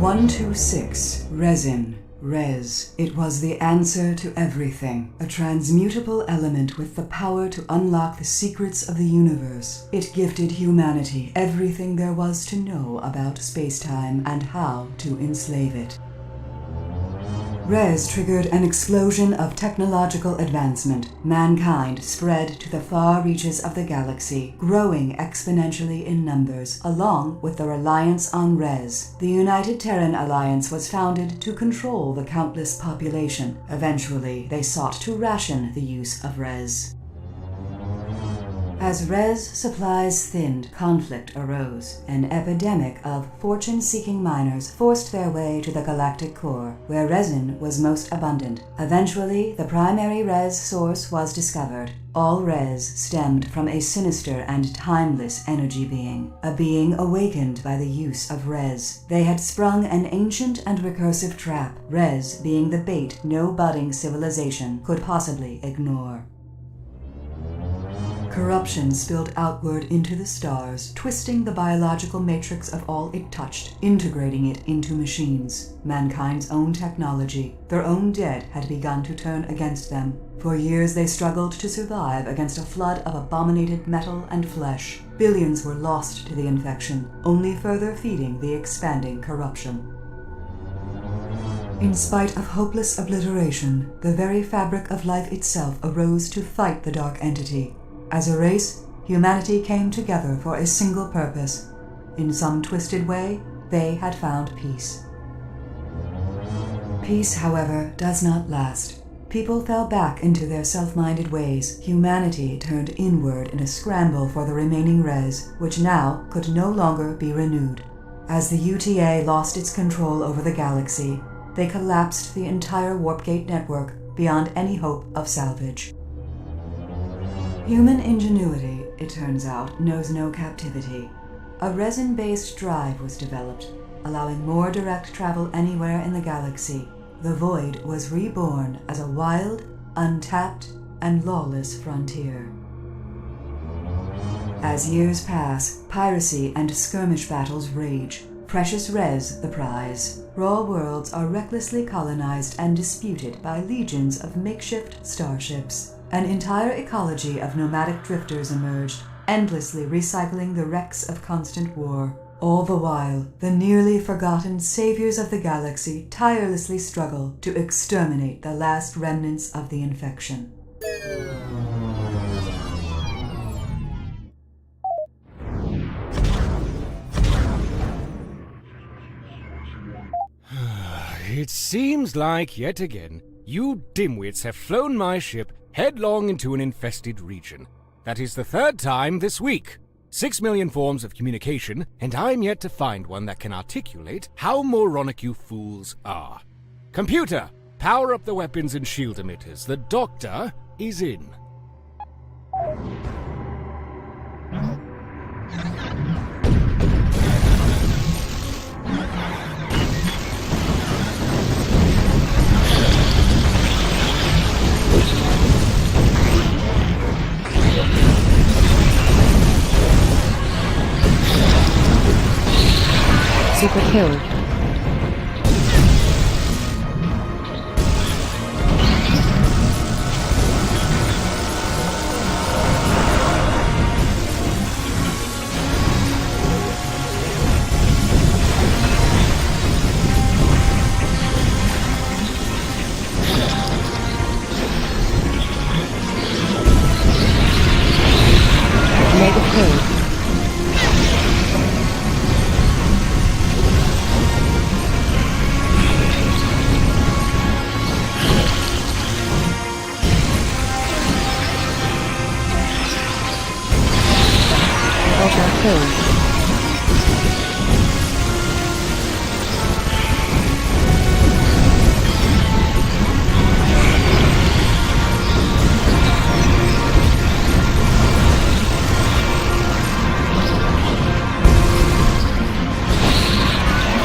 126. Resin. Res. It was the answer to everything. A transmutable element with the power to unlock the secrets of the universe. It gifted humanity everything there was to know about space-time and how to enslave it. Res triggered an explosion of technological advancement. Mankind spread to the far reaches of the galaxy, growing exponentially in numbers, along with the reliance on Res. The United Terran Alliance was founded to control the countless population. Eventually, they sought to ration the use of Res. As Res supplies thinned, conflict arose. An epidemic of fortune-seeking miners forced their way to the galactic core, where resin was most abundant. Eventually, the primary Res source was discovered. All Res stemmed from a sinister and timeless energy being, a being awakened by the use of Res. They had sprung an ancient and recursive trap, Res being the bait no budding civilization could possibly ignore. Corruption spilled outward into the stars, twisting the biological matrix of all it touched, integrating it into machines. Mankind's own technology, their own dead, had begun to turn against them. For years they struggled to survive against a flood of abominated metal and flesh. Billions were lost to the infection, only further feeding the expanding corruption. In spite of hopeless obliteration, the very fabric of life itself arose to fight the dark entity. As a race, humanity came together for a single purpose. In some twisted way, they had found peace. Peace, however, does not last. People fell back into their self-minded ways. Humanity turned inward in a scramble for the remaining Res, which now could no longer be renewed. As the UTA lost its control over the galaxy, they collapsed the entire Warpgate network beyond any hope of salvage. Human ingenuity, it turns out, knows no captivity. A resin-based drive was developed, allowing more direct travel anywhere in the galaxy. The Void was reborn as a wild, untapped, and lawless frontier. As years pass, piracy and skirmish battles rage. Precious Res the prize. Raw worlds are recklessly colonized and disputed by legions of makeshift starships. An entire ecology of nomadic drifters emerged, endlessly recycling the wrecks of constant war. All the while, the nearly forgotten saviors of the galaxy tirelessly struggle to exterminate the last remnants of the infection. It seems like, yet again, you dimwits have flown my ship headlong into an infested region. That is the third time this week. 6 million forms of communication, and I'm yet to find one that can articulate how moronic you fools are. Computer, power up the weapons and shield emitters. The doctor is in. Super kill. Mega kill.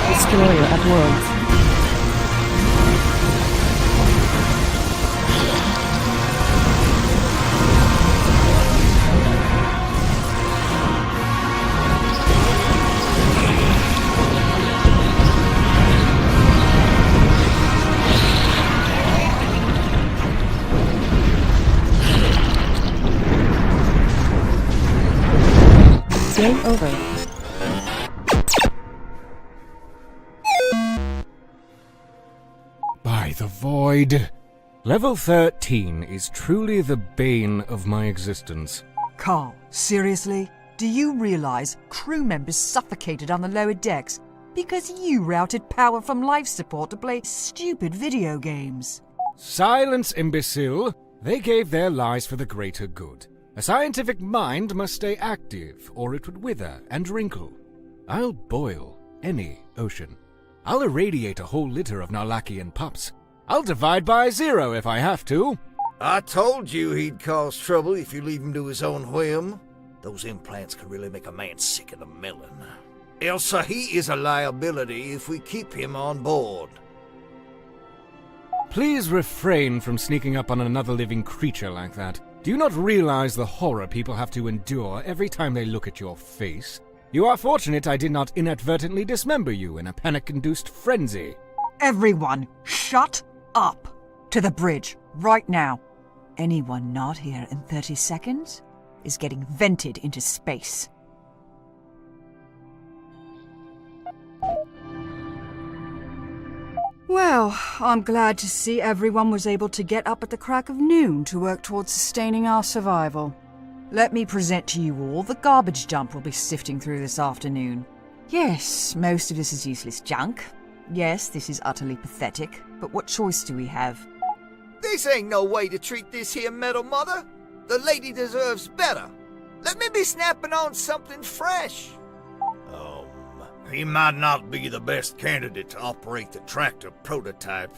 Destroyer of Worlds. over. By the void. Level 13 is truly the bane of my existence. Carl, seriously? Do you realize crew members suffocated on the lower decks because you routed power from life support to play stupid video games? Silence, imbecile! They gave their lives for the greater good. A scientific mind must stay active, or it would wither and wrinkle. I'll boil any ocean. I'll irradiate a whole litter of Narlakian pups. I'll divide by 0 if I have to. I told you he'd cause trouble if you leave him to his own whim. Those implants could really make a man sick of the melon. Elsa, he is a liability if we keep him on board. Please refrain from sneaking up on another living creature like that. Do you not realize the horror people have to endure every time they look at your face? You are fortunate I did not inadvertently dismember you in a panic-induced frenzy. Everyone, shut up! To the bridge, right now. Anyone not here in 30 seconds is getting vented into space. Well, I'm glad to see everyone was able to get up at the crack of noon to work towards sustaining our survival. Let me present to you all the garbage dump we'll be sifting through this afternoon. Yes, most of this is useless junk. Yes, this is utterly pathetic, but what choice do we have? This ain't no way to treat this here metal mother. The lady deserves better. Let me be snapping on something fresh. He might not be the best candidate to operate the tractor prototype.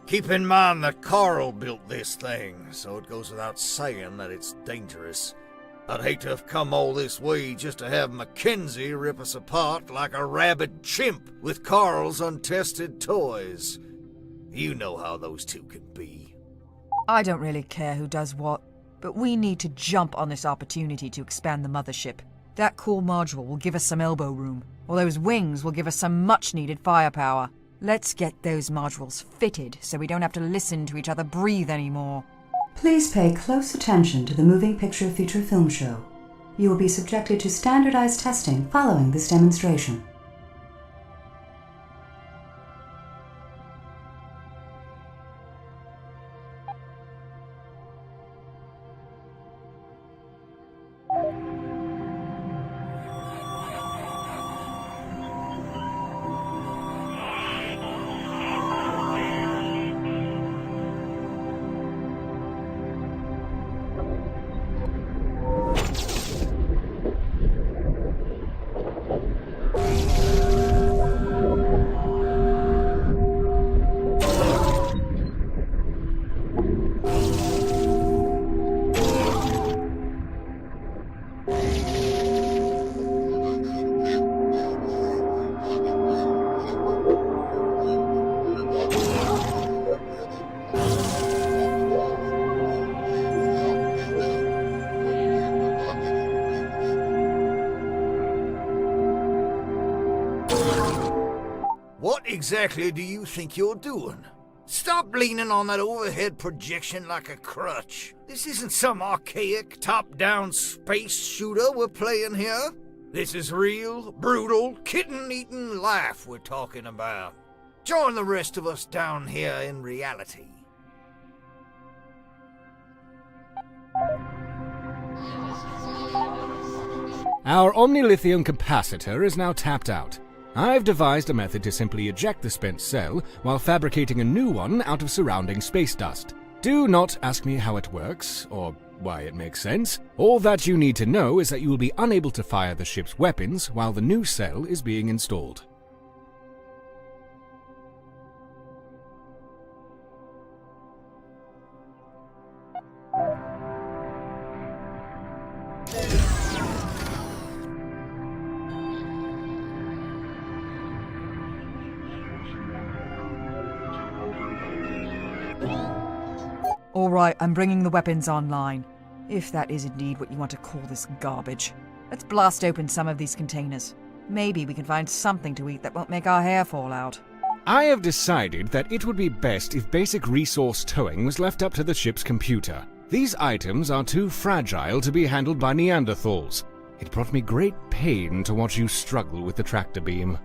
Keep in mind that Carl built this thing, so it goes without saying that it's dangerous. I'd hate to have come all this way just to have Mackenzie rip us apart like a rabid chimp with Carl's untested toys. You know how those two can be. I don't really care who does what, but we need to jump on this opportunity to expand the mothership. That cool module will give us some elbow room, while those wings will give us some much-needed firepower. Let's get those modules fitted so we don't have to listen to each other breathe anymore. Please pay close attention to the Moving Picture Feature Film Show. You will be subjected to standardized testing following this demonstration. What exactly do you think you're doing? Stop leaning on that overhead projection like a crutch. This isn't some archaic, top-down space shooter we're playing here. This is real, brutal, kitten-eating life we're talking about. Join the rest of us down here in reality. Our omnilithium capacitor is now tapped out. I've devised a method to simply eject the spent cell while fabricating a new one out of surrounding space dust. Do not ask me how it works, or why it makes sense. All that you need to know is that you will be unable to fire the ship's weapons while the new cell is being installed. All right, I'm bringing the weapons online. If that is indeed what you want to call this garbage. Let's blast open some of these containers. Maybe we can find something to eat that won't make our hair fall out. I have decided that it would be best if basic resource towing was left up to the ship's computer. These items are too fragile to be handled by Neanderthals. It brought me great pain to watch you struggle with the tractor beam.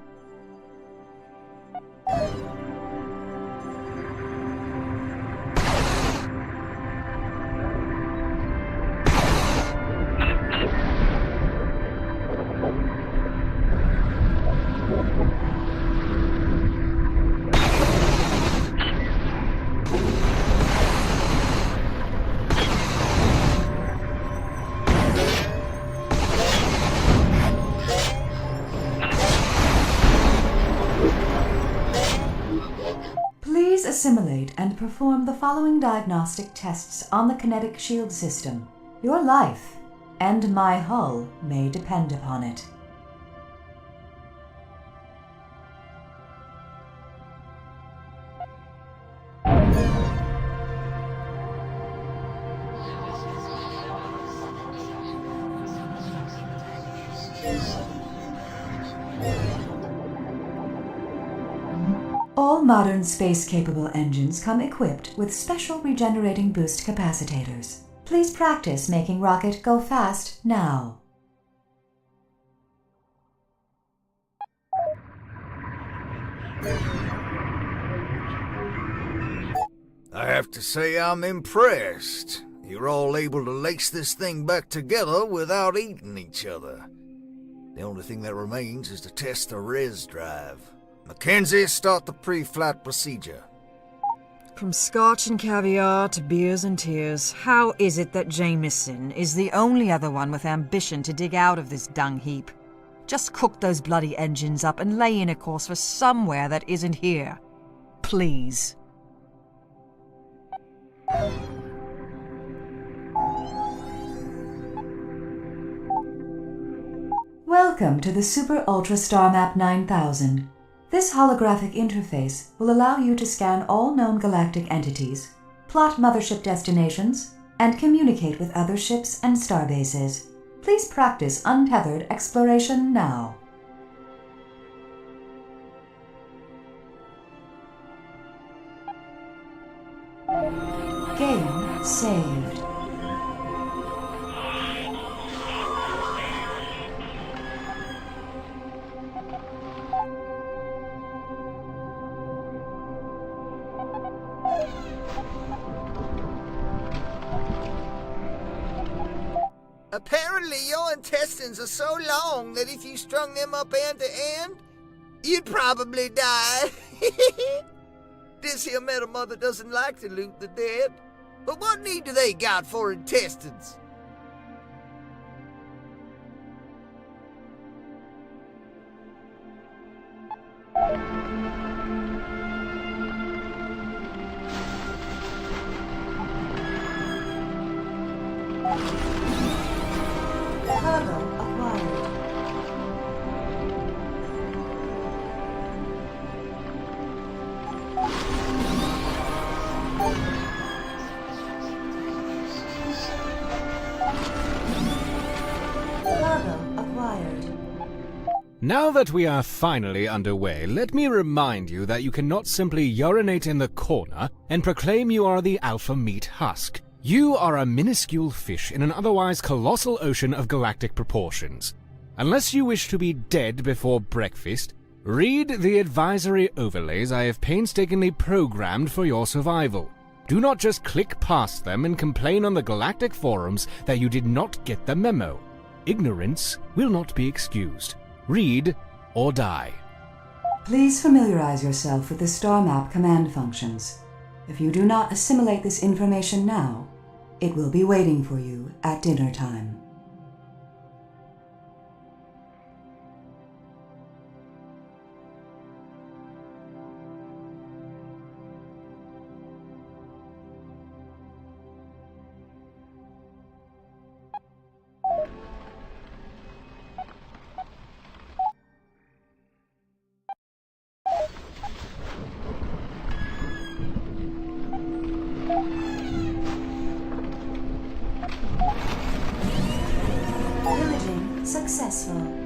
Please assimilate and perform the following diagnostic tests on the kinetic shield system. Your life and my hull may depend upon it. All modern space-capable engines come equipped with special regenerating boost capacitors. Please practice making rocket go fast now. I have to say I'm impressed. You're all able to lace this thing back together without eating each other. The only thing that remains is to test the res drive. Mackenzie, start the pre-flight procedure. From scotch and caviar to beers and tears, how is it that Jameson is the only other one with ambition to dig out of this dung heap? Just cook those bloody engines up and lay in a course for somewhere that isn't here. Please. Welcome to the Super Ultra Star Map 9000. This holographic interface will allow you to scan all known galactic entities, plot mothership destinations, and communicate with other ships and starbases. Please practice untethered exploration now. Game saved. Apparently your intestines are so long that if you strung them up end to end, you'd probably die. This here metal mother doesn't like to loot the dead. But what need do they got for intestines? Cargo acquired. Cargo acquired. Now that we are finally underway, let me remind you that you cannot simply urinate in the corner and proclaim you are the alpha meat husk. You are a minuscule fish in an otherwise colossal ocean of galactic proportions. Unless you wish to be dead before breakfast, read the advisory overlays I have painstakingly programmed for your survival. Do not just click past them and complain on the galactic forums that you did not get the memo. Ignorance will not be excused. Read or die. Please familiarize yourself with the star map command functions. If you do not assimilate this information now, it will be waiting for you at dinner time. Pillaging successful.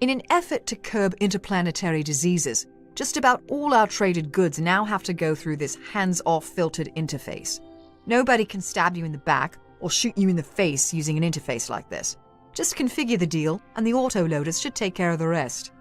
In an effort to curb interplanetary diseases, just about all our traded goods now have to go through this hands-off filtered interface. Nobody can stab you in the back or shoot you in the face using an interface like this. Just configure the deal, and the autoloaders should take care of the rest.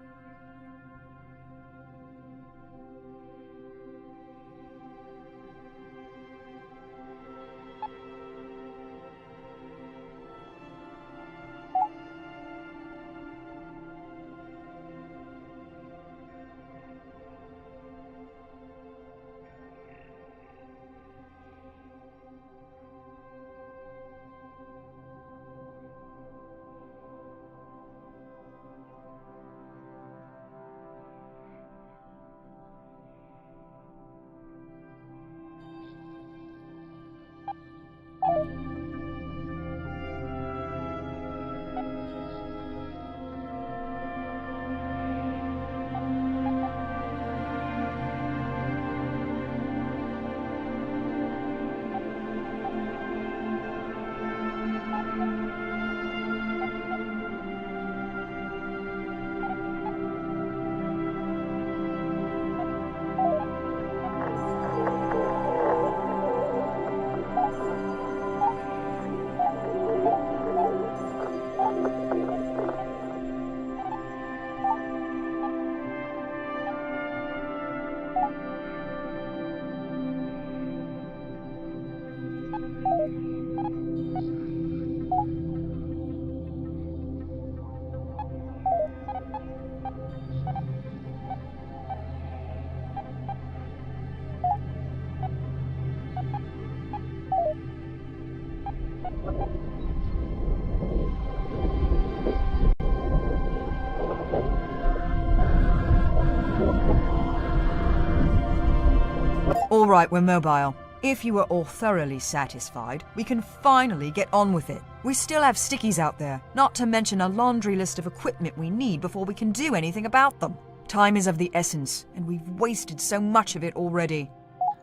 All right, we're mobile. If you are all thoroughly satisfied, we can finally get on with it. We still have stickies out there, not to mention a laundry list of equipment we need before we can do anything about them. Time is of the essence, and we've wasted so much of it already.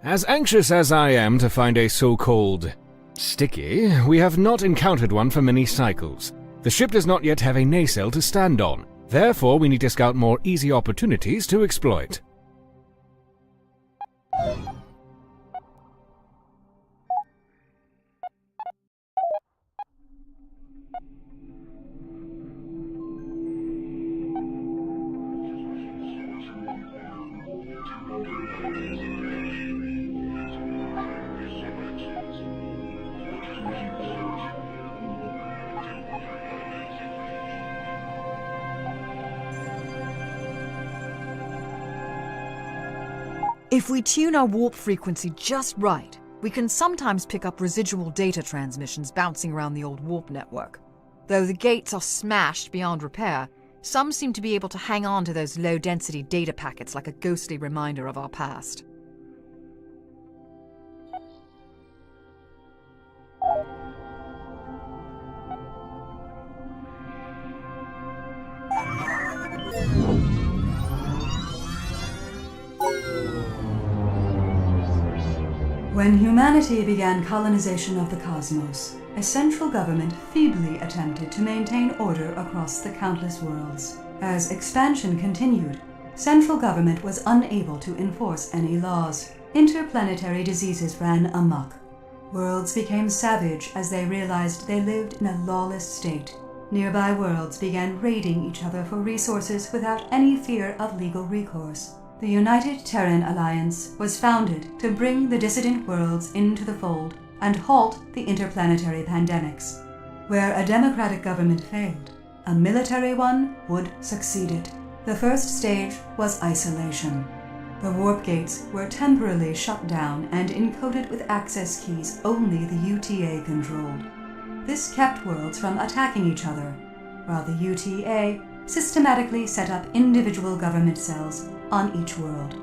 As anxious as I am to find a so-called sticky, we have not encountered one for many cycles. The ship does not yet have a nacelle to stand on. Therefore, we need to scout more easy opportunities to exploit. If we tune our warp frequency just right, we can sometimes pick up residual data transmissions bouncing around the old warp network. Though the gates are smashed beyond repair, some seem to be able to hang on to those low-density data packets like a ghostly reminder of our past. When humanity began colonization of the cosmos, a central government feebly attempted to maintain order across the countless worlds. As expansion continued, central government was unable to enforce any laws. Interplanetary diseases ran amok. Worlds became savage as they realized they lived in a lawless state. Nearby worlds began raiding each other for resources without any fear of legal recourse. The United Terran Alliance was founded to bring the dissident worlds into the fold and halt the interplanetary pandemics. Where a democratic government failed, a military one would succeed it. The first stage was isolation. The warp gates were temporarily shut down and encoded with access keys only the UTA controlled. This kept worlds from attacking each other, while the UTA systematically set up individual government cells on each world.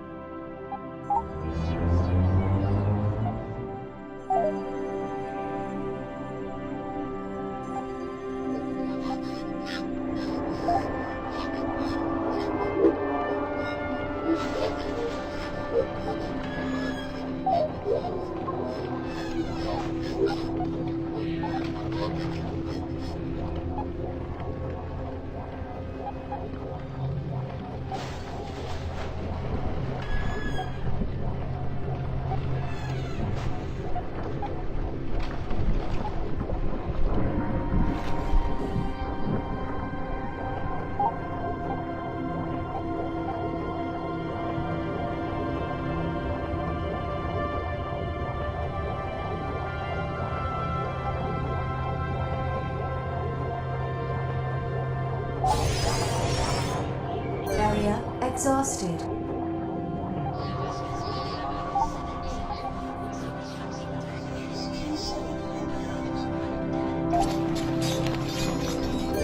exhausted.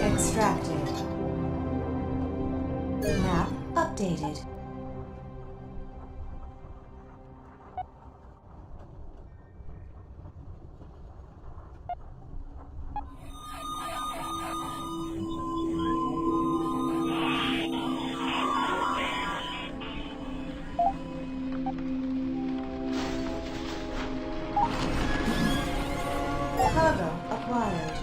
Extracted. Map updated. Cargo acquired.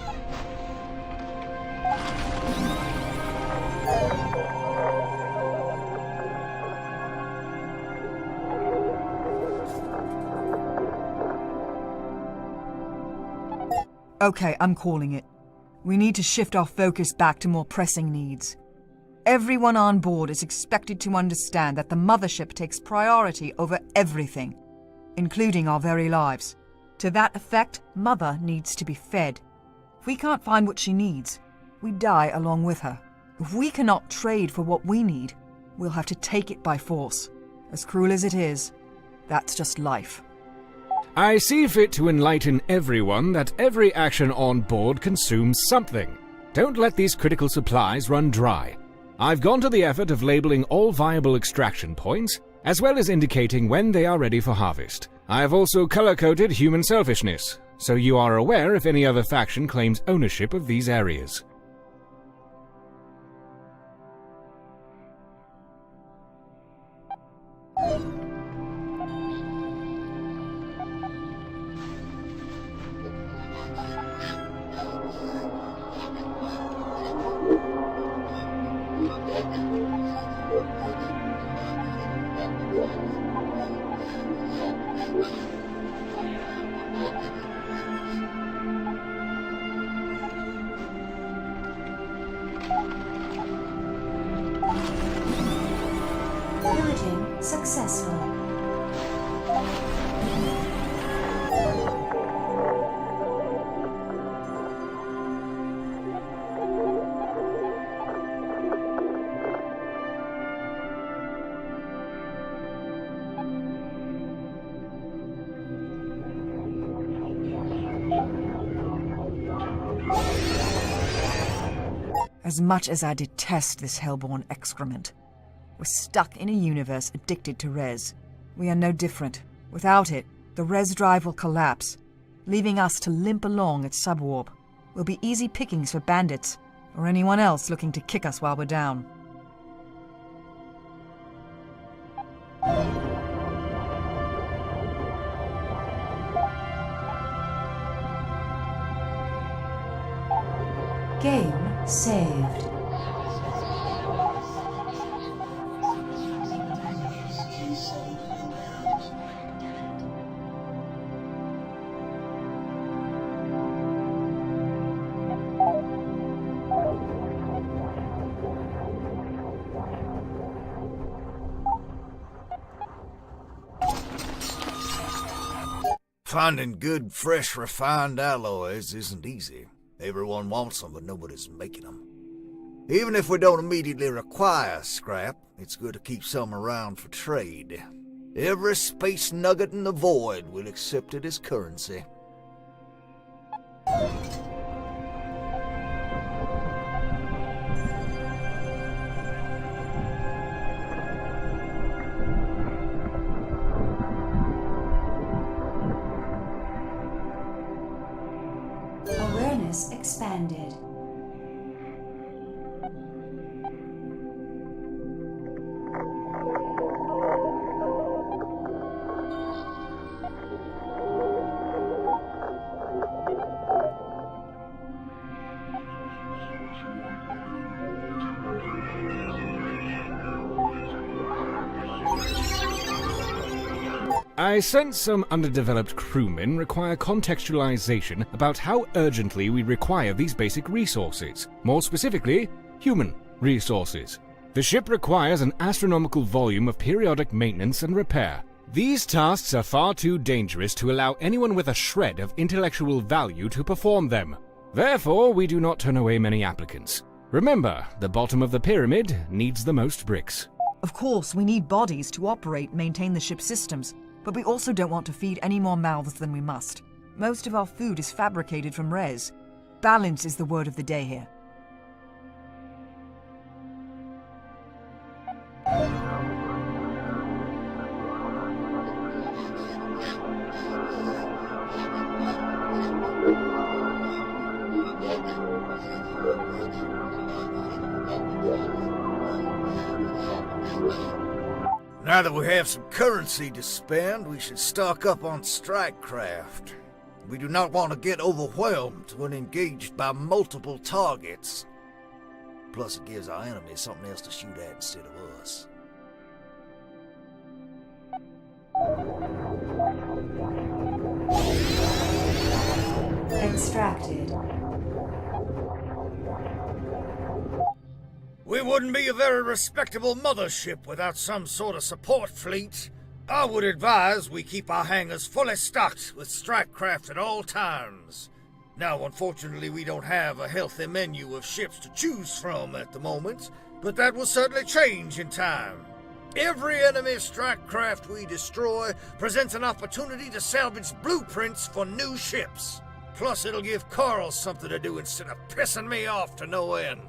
Okay, I'm calling it. We need to shift our focus back to more pressing needs. Everyone on board is expected to understand that the mothership takes priority over everything, including our very lives. To that effect, Mother needs to be fed. If we can't find what she needs, we die along with her. If we cannot trade for what we need, we'll have to take it by force. As cruel as it is, that's just life. I see fit to enlighten everyone that every action on board consumes something. Don't let these critical supplies run dry. I've gone to the effort of labeling all viable extraction points, as well as indicating when they are ready for harvest. I have also color-coded human selfishness, so you are aware if any other faction claims ownership of these areas. Pillaging successful. As much as I detest this hellborn excrement, we're stuck in a universe addicted to res. We are no different. Without it, the res drive will collapse, leaving us to limp along at subwarp. We'll be easy pickings for bandits, or anyone else looking to kick us while we're down. Game saved. Finding good, fresh, refined alloys isn't easy. Everyone wants them, but nobody's making them. Even if we don't immediately require scrap, it's good to keep some around for trade. Every space nugget in the void will accept it as currency. Awareness expanded. I sense some underdeveloped crewmen require contextualization about how urgently we require these basic resources. More specifically, human resources. The ship requires an astronomical volume of periodic maintenance and repair. These tasks are far too dangerous to allow anyone with a shred of intellectual value to perform them. Therefore, we do not turn away many applicants. Remember, the bottom of the pyramid needs the most bricks. Of course, we need bodies to operate and maintain the ship's systems, but we also don't want to feed any more mouths than we must. Most of our food is fabricated from res. Balance is the word of the day here. Now that we have some currency to spend, we should stock up on strike craft. We do not want to get overwhelmed when engaged by multiple targets. Plus, it gives our enemies something else to shoot at instead of us. Extracted. We wouldn't be a very respectable mothership without some sort of support fleet. I would advise we keep our hangars fully stocked with strike craft at all times. Now, unfortunately, we don't have a healthy menu of ships to choose from at the moment, but that will certainly change in time. Every enemy strike craft we destroy presents an opportunity to salvage blueprints for new ships. Plus, it'll give Carl something to do instead of pissing me off to no end.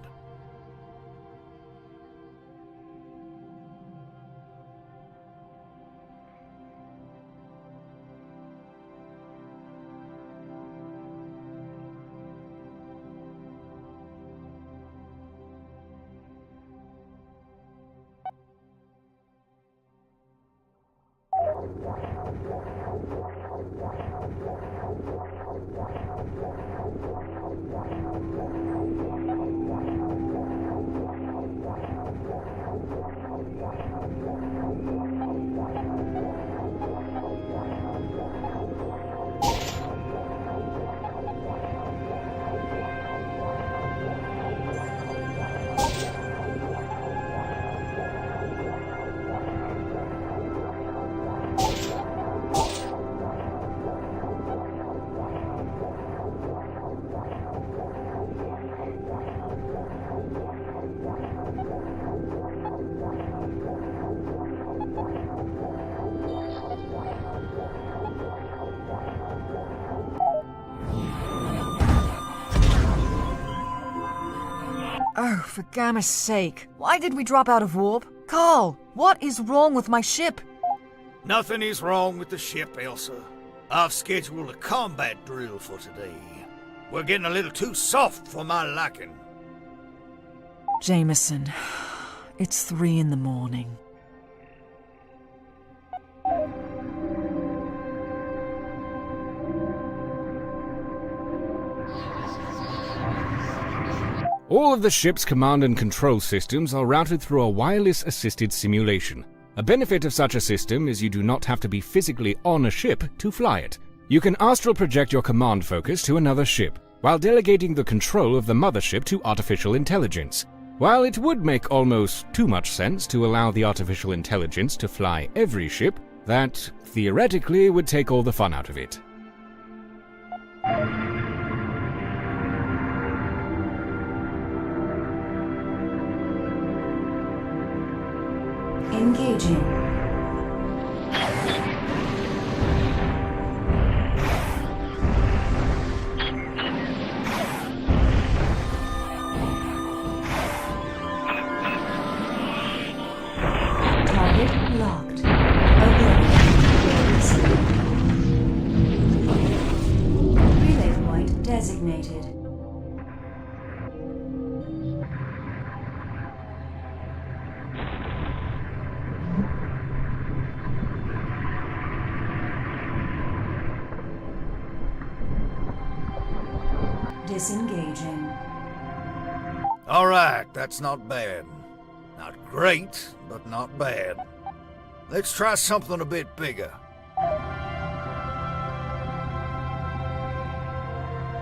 Oh, for Gamma's sake. Why did we drop out of warp? Carl, what is wrong with my ship? Nothing is wrong with the ship, Elsa. I've scheduled a combat drill for today. We're getting a little too soft for my liking. Jameson, it's 3 in the morning. All of the ship's command and control systems are routed through a wireless-assisted simulation. A benefit of such a system is you do not have to be physically on a ship to fly it. You can astral project your command focus to another ship, while delegating the control of the mothership to artificial intelligence. While it would make almost too much sense to allow the artificial intelligence to fly every ship, that theoretically would take all the fun out of it. Engaging. Target locked. Relay point designated. Disengaging. All right, that's not bad. Not great, but not bad. Let's try something a bit bigger.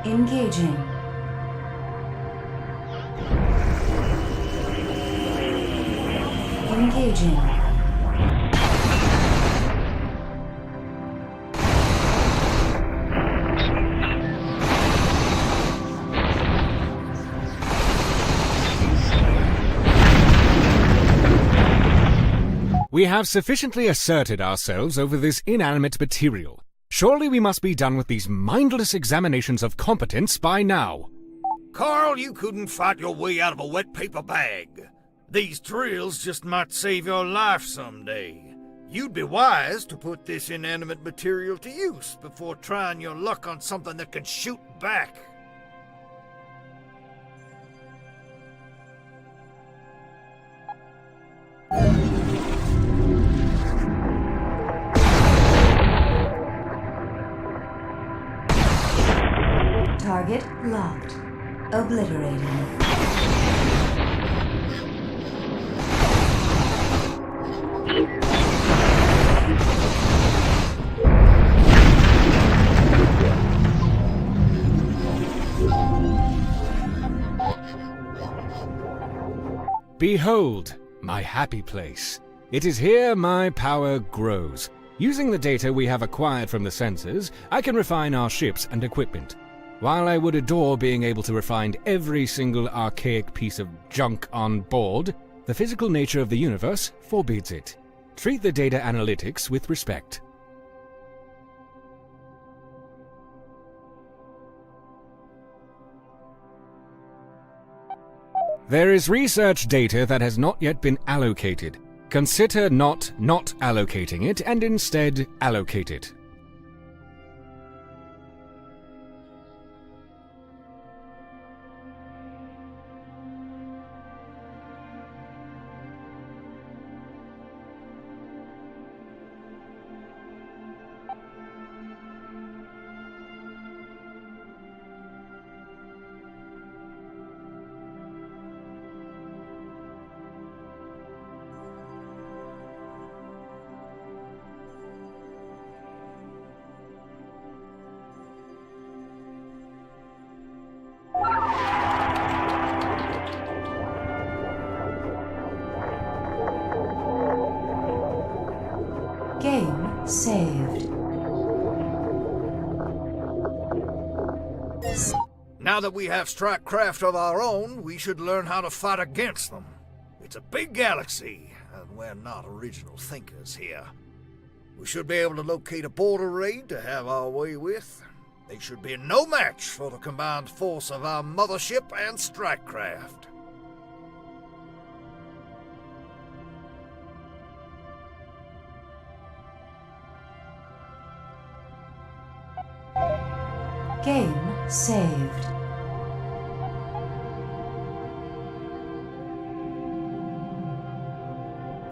Engaging. Engaging. We have sufficiently asserted ourselves over this inanimate material. Surely we must be done with these mindless examinations of competence by now. Carl, you couldn't fight your way out of a wet paper bag. These drills just might save your life someday. You'd be wise to put this inanimate material to use before trying your luck on something that can shoot back. Target locked. Obliterating. Behold, my happy place. It is here my power grows. Using the data we have acquired from the sensors, I can refine our ships and equipment. While I would adore being able to refine every single archaic piece of junk on board, the physical nature of the universe forbids it. Treat the data analytics with respect. There is research data that has not yet been allocated. Consider not allocating it and instead allocate it. Game saved. Now that we have strike craft of our own, we should learn how to fight against them. It's a big galaxy, and we're not original thinkers here. We should be able to locate a border raid to have our way with. They should be no match for the combined force of our mothership and strike craft. Game saved.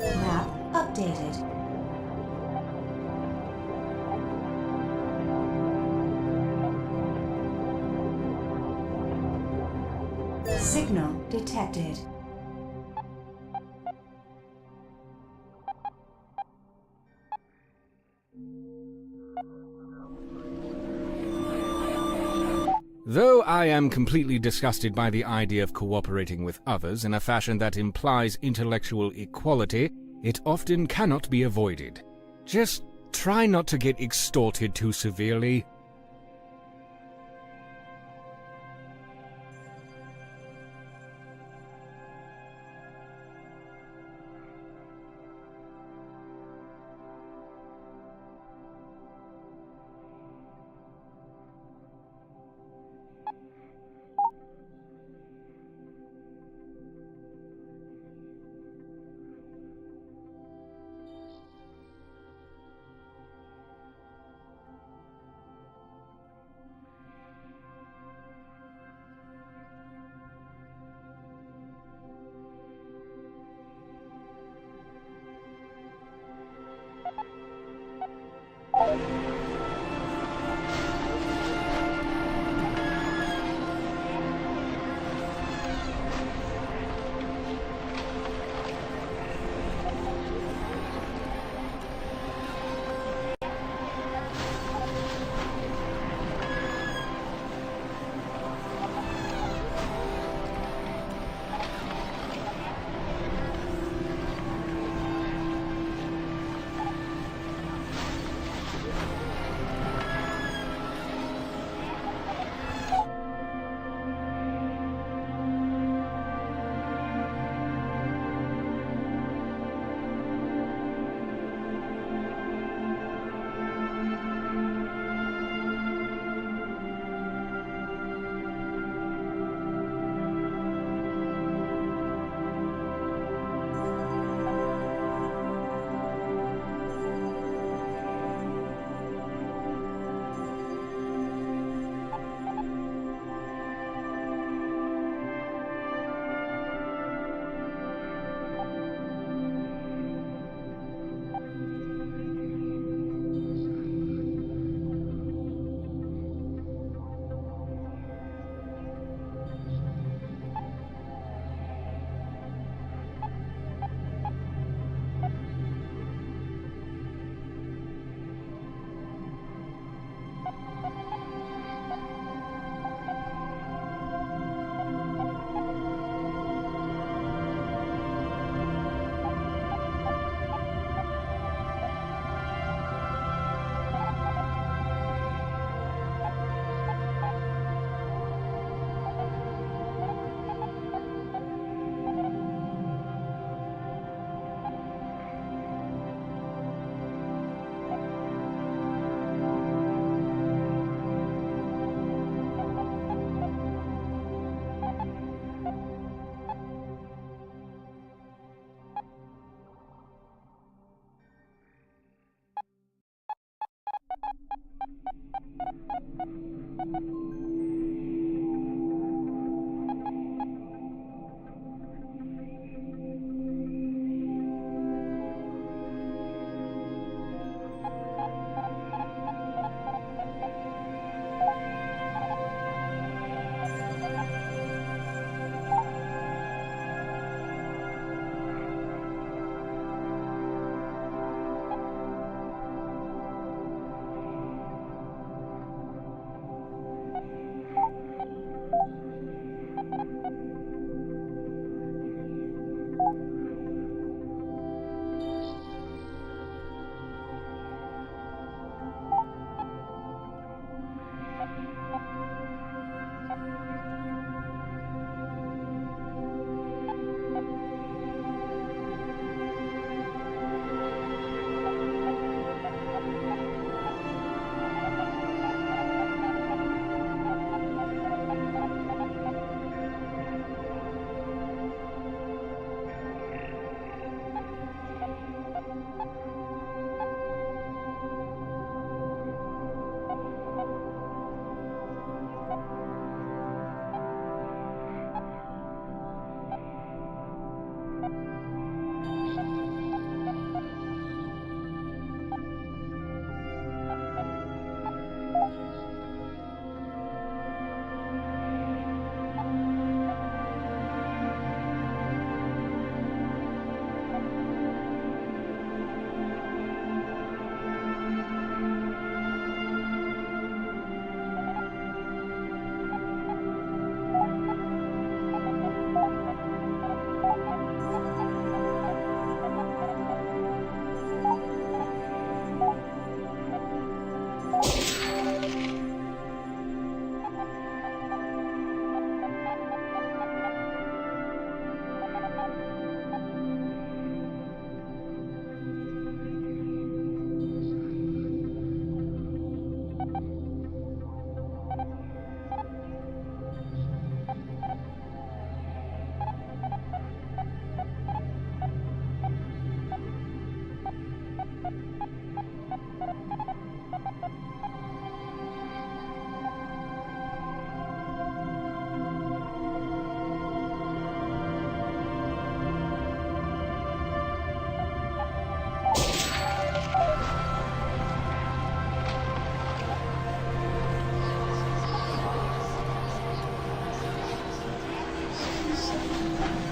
Map updated. Signal detected. Though I am completely disgusted by the idea of cooperating with others in a fashion that implies intellectual equality, it often cannot be avoided. Just try not to get extorted too severely.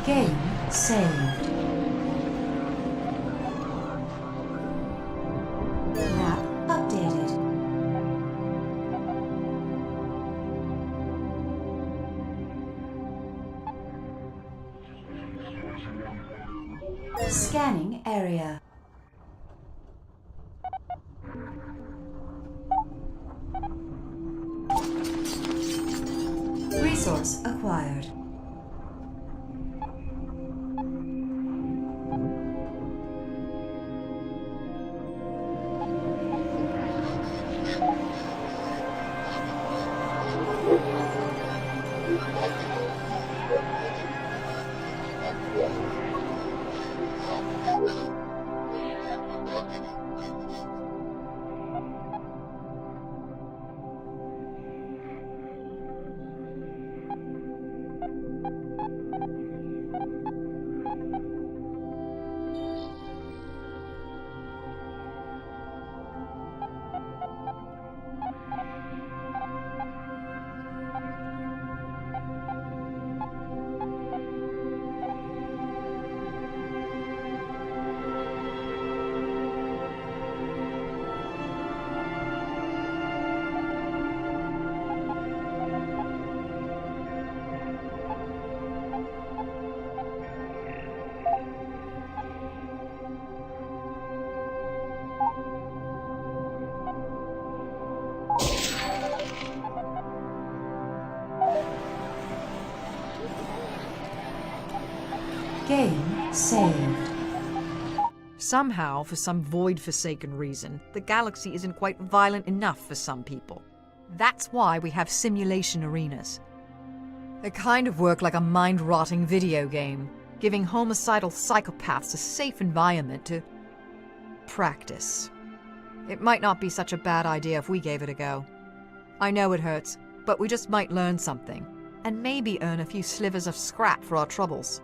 Game saved. Map updated. Scanning area. Resource acquired. Game saved. Somehow, for some void-forsaken reason, the galaxy isn't quite violent enough for some people. That's why we have simulation arenas. They kind of work like a mind-rotting video game, giving homicidal psychopaths a safe environment to practice. It might not be such a bad idea if we gave it a go. I know it hurts, but we just might learn something, and maybe earn a few slivers of scrap for our troubles.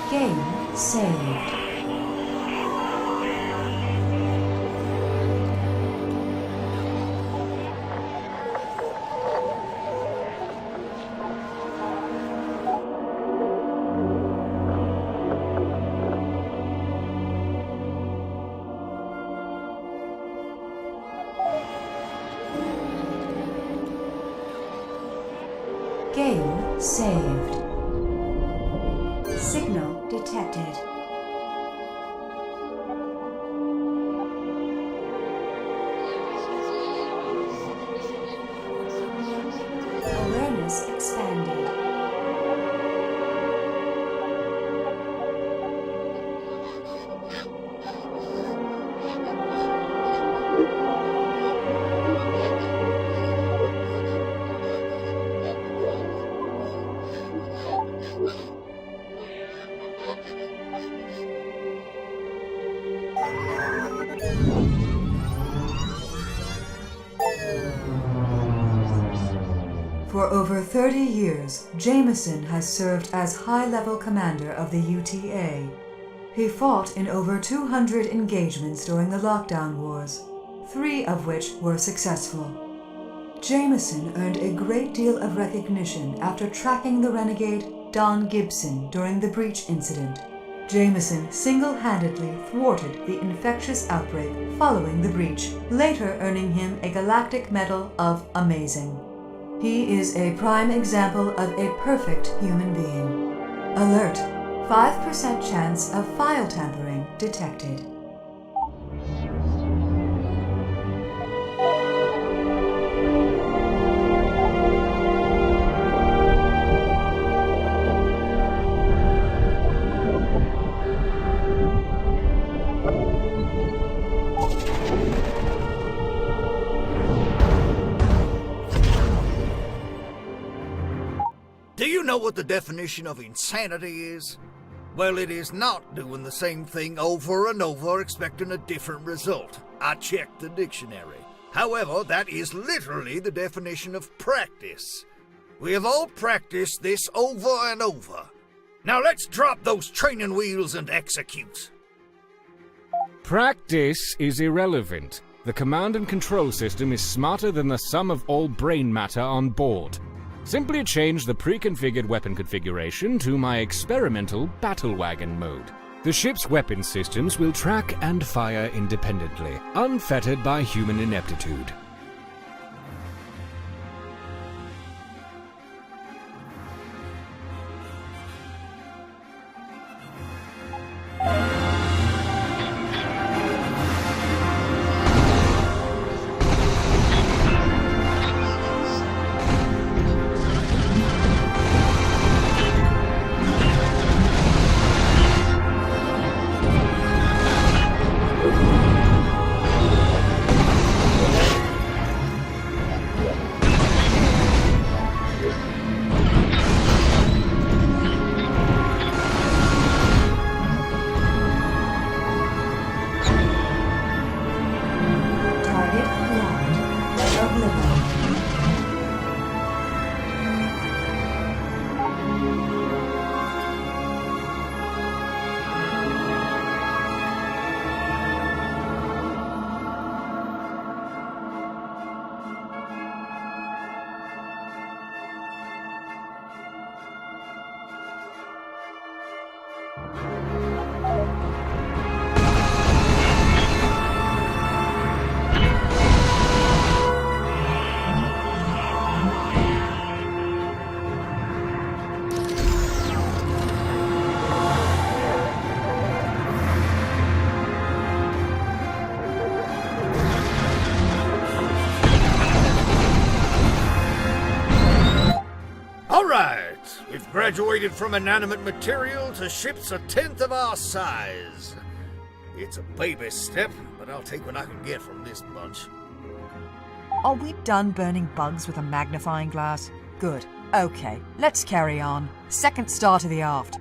Game saved. Game saved. Signal detected. Awareness expanded. For over 30 years, Jameson has served as high-level commander of the UTA. He fought in over 200 engagements during the Lockdown Wars, 3 of which were successful. Jameson earned a great deal of recognition after tracking the renegade Don Gibson during the Breach incident. Jameson single-handedly thwarted the infectious outbreak following the breach, later earning him a Galactic Medal of Amazing. He is a prime example of a perfect human being. Alert! 5% chance of file tampering detected. Do you know what the definition of insanity is? Well, it is not doing the same thing over and over expecting a different result. I checked the dictionary. However, that is literally the definition of practice. We have all practiced this over and over. Now let's drop those training wheels and execute. Practice is irrelevant. The command and control system is smarter than the sum of all brain matter on board. Simply change the pre-configured weapon configuration to my experimental battle wagon mode. The ship's weapon systems will track and fire independently, unfettered by human ineptitude. We've graduated from inanimate material to ships a tenth of our size. It's a baby step, but I'll take what I can get from this bunch. Are we done burning bugs with a magnifying glass? Good. Okay, let's carry on. Second star to the aft.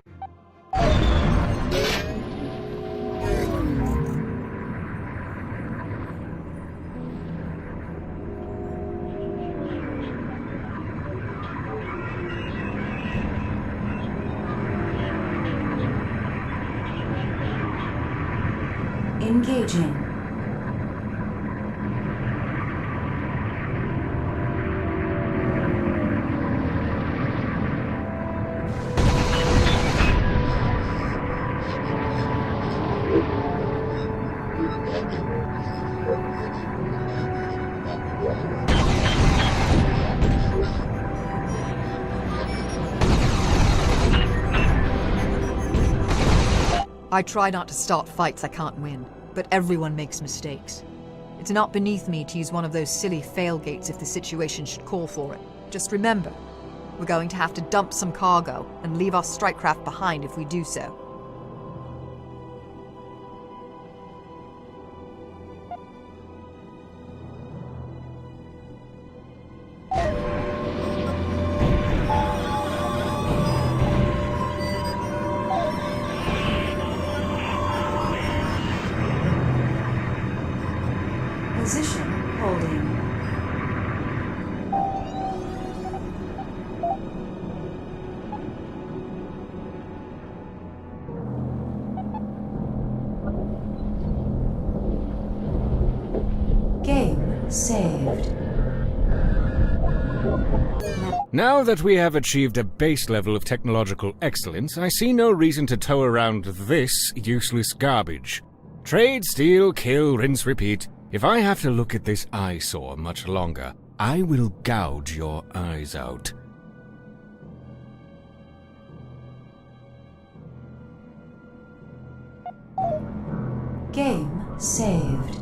Engaging. I try not to start fights I can't win, but everyone makes mistakes. It's not beneath me to use one of those silly failgates if the situation should call for it. Just remember, we're going to have to dump some cargo and leave our strike craft behind if we do so. Position holding. Game saved. Now that we have achieved a base level of technological excellence, I see no reason to tow around this useless garbage. Trade, steal, kill, rinse, repeat. If I have to look at this eyesore much longer, I will gouge your eyes out. Game saved.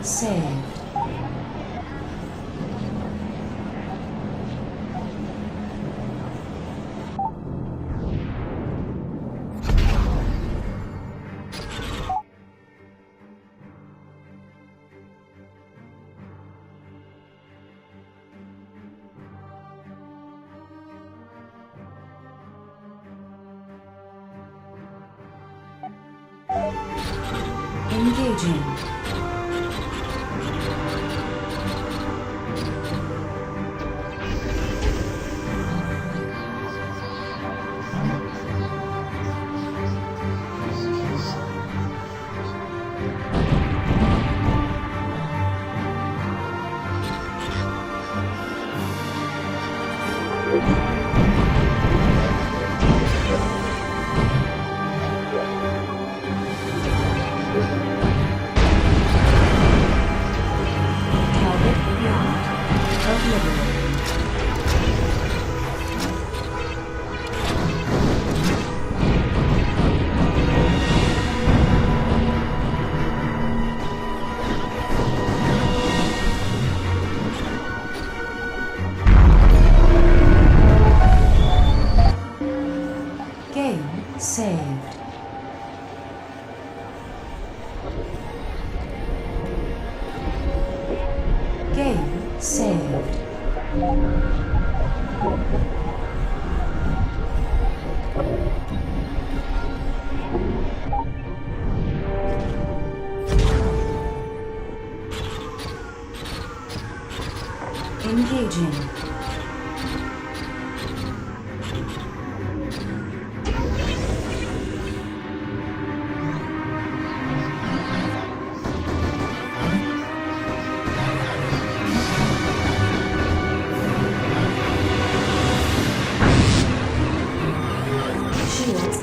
Saved. Engaging. Saved. Game saved. Engaging.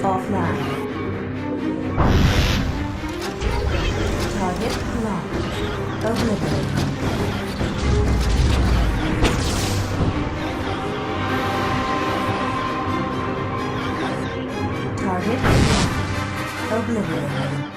Offline. Target locked. Obliterated. Target locked. Obliterated.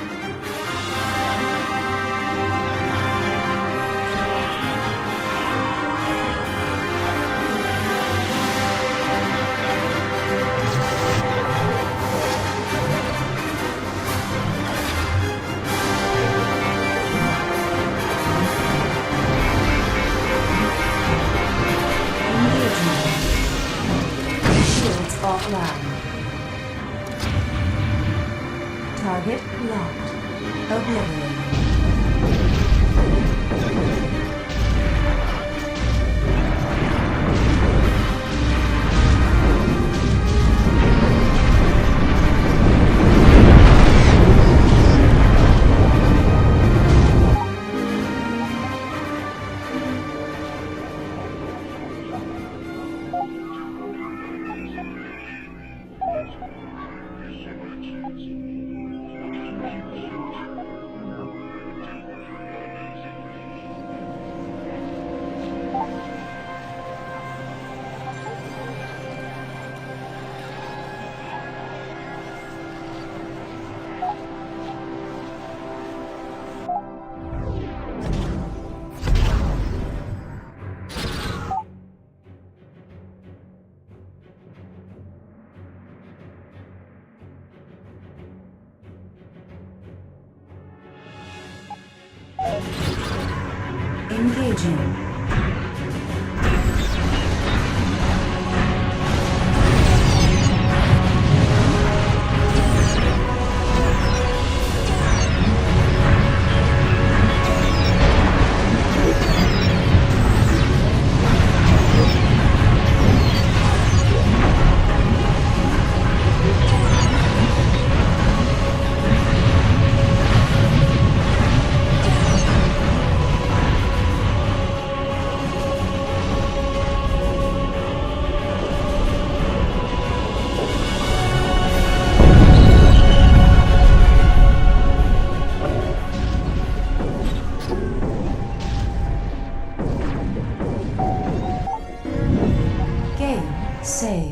Offline. Target locked. Obliterated. Engaging.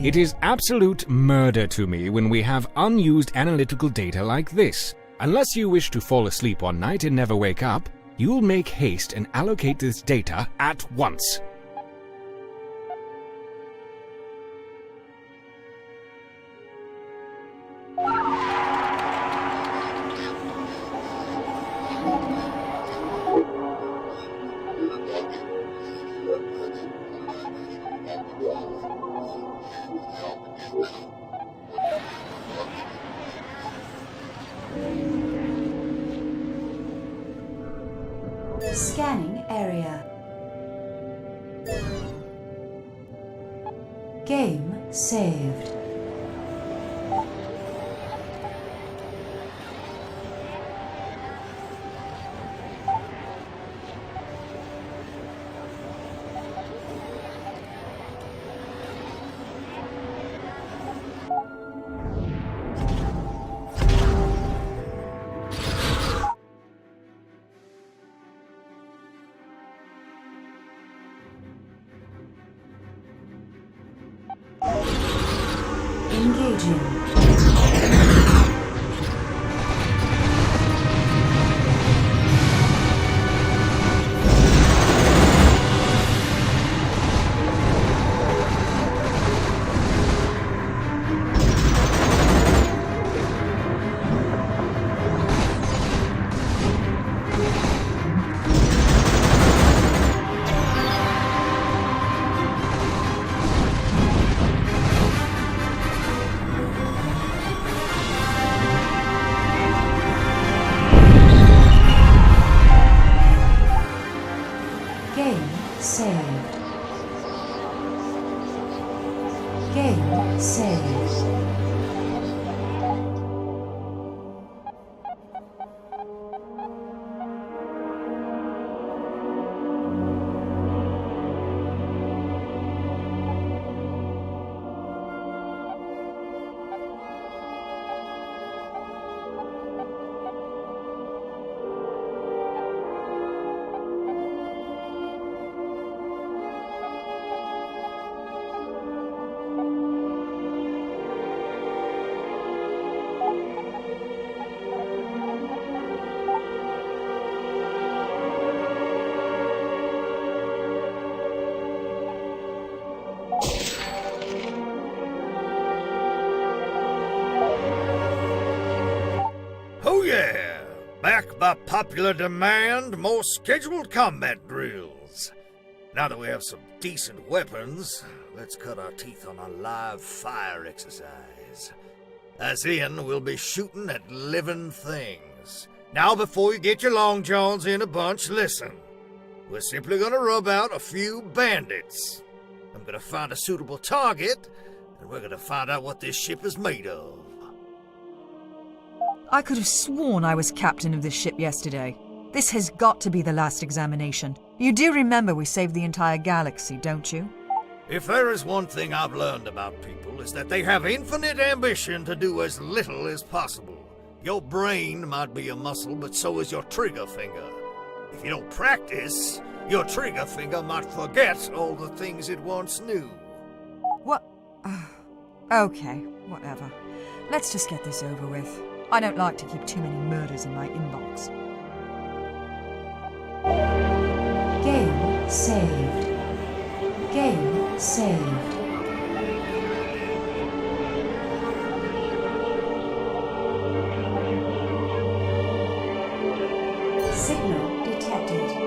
It is absolute murder to me when we have unused analytical data like this. Unless you wish to fall asleep one night and never wake up, you'll make haste and allocate this data at once. Scanning area. Game saved. Engaging. Game saved. Game saved. Oh yeah! Back by popular demand, more scheduled combat drills. Now that we have some decent weapons, let's cut our teeth on a live fire exercise. As in, we'll be shooting at living things. Now before you get your long johns in a bunch, listen. We're simply gonna rub out a few bandits. I'm gonna find a suitable target, and we're gonna find out what this ship is made of. I could have sworn I was captain of this ship yesterday. This has got to be the last examination. You do remember we saved the entire galaxy, don't you? If there is one thing I've learned about people, is that they have infinite ambition to do as little as possible. Your brain might be a muscle, but so is your trigger finger. If you don't practice, your trigger finger might forget all the things it once knew. What? Okay, whatever. Let's just get this over with. I don't like to keep too many murders in my inbox. Game saved. Game saved. Signal detected.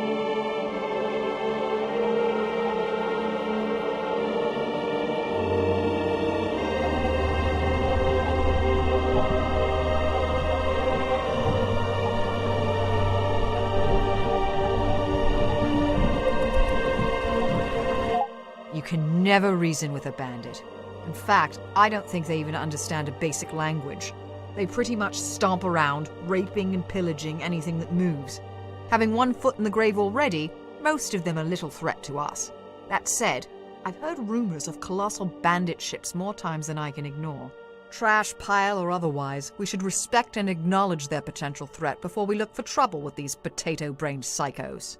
You can never reason with a bandit. In fact, I don't think they even understand a basic language. They pretty much stomp around, raping and pillaging anything that moves. Having one foot in the grave already, most of them are little threat to us. That said, I've heard rumors of colossal bandit ships more times than I can ignore. Trash pile or otherwise, we should respect and acknowledge their potential threat before we look for trouble with these potato-brained psychos.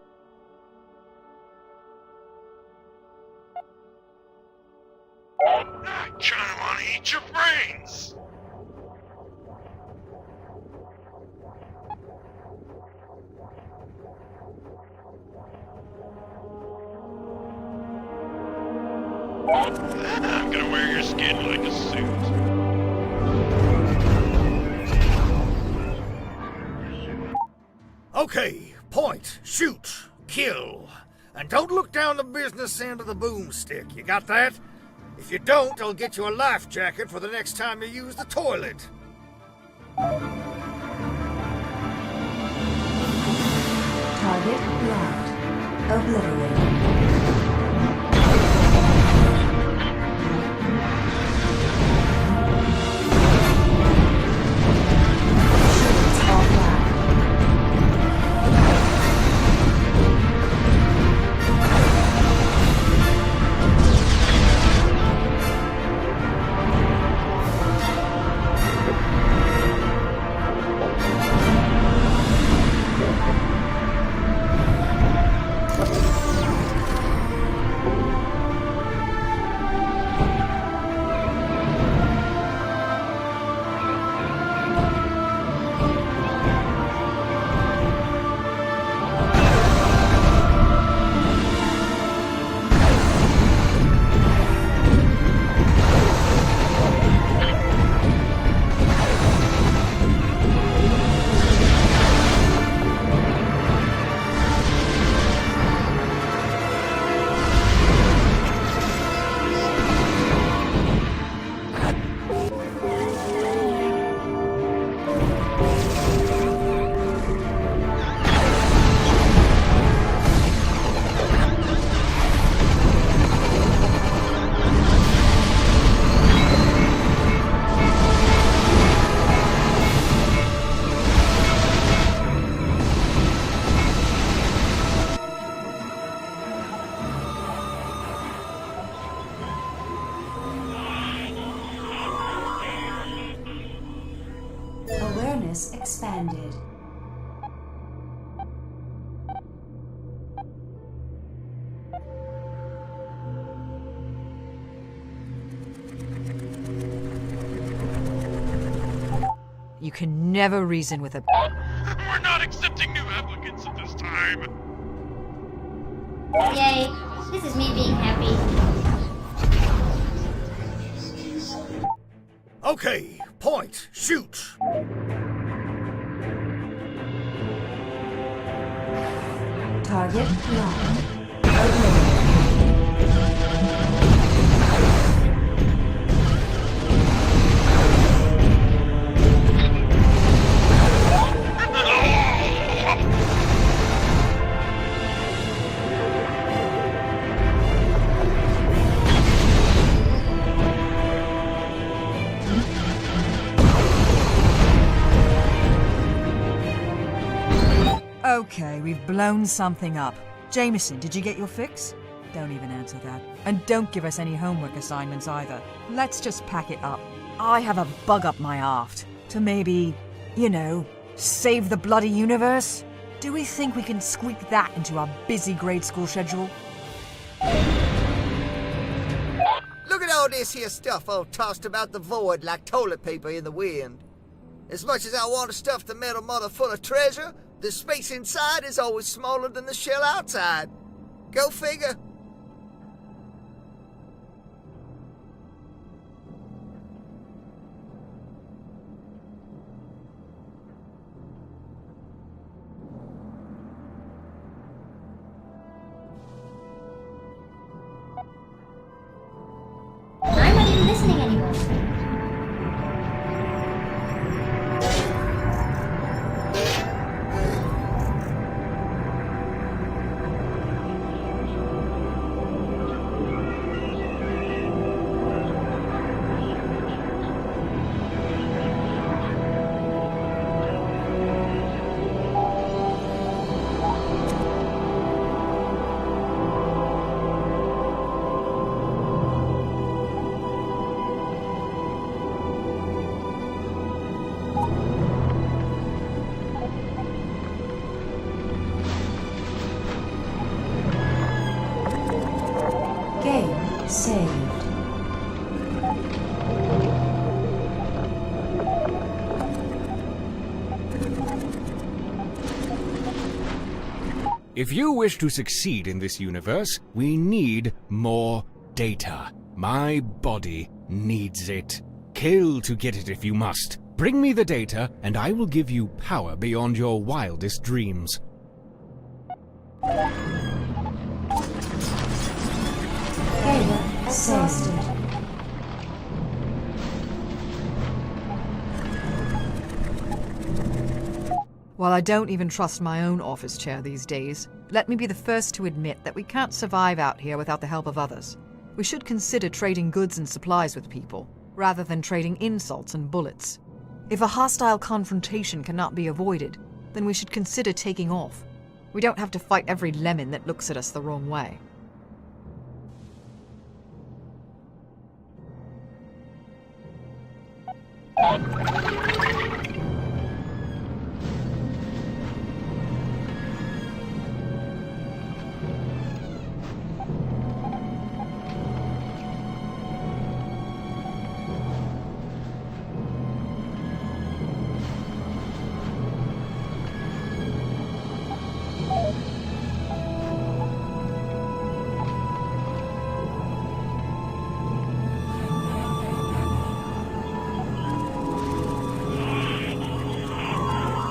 I kinda wanna eat your brains! I'm gonna wear your skin like a suit. Okay, point, shoot, kill. And don't look down the business end of the boomstick, you got that? If you don't, I'll get you a life jacket for the next time you use the toilet. Target locked. Obliterated. Shields offline. Awareness expanded. You can never reason with a... We're not accepting new applicants at this time. Yay, this is me being happy. Okay, point, shoot. Target locked. Obliterated. Okay, we've blown something up. Jameson, did you get your fix? Don't even answer that. And don't give us any homework assignments either. Let's just pack it up. I have a bug up my aft. To maybe, save the bloody universe? Do we think we can squeak that into our busy grade school schedule? Look at all this here stuff all tossed about the void like toilet paper in the wind. As much as I want to stuff the Metal Mother full of treasure, the space inside is always smaller than the shell outside. Go figure. I'm not even listening anymore. Game saved. If you wish to succeed in this universe, we need more data. My body needs it. Kill to get it if you must. Bring me the data, and I will give you power beyond your wildest dreams. Game exhausted. While I don't even trust my own office chair these days, let me be the first to admit that we can't survive out here without the help of others. We should consider trading goods and supplies with people, rather than trading insults and bullets. If a hostile confrontation cannot be avoided, then we should consider taking off. We don't have to fight every lemon that looks at us the wrong way.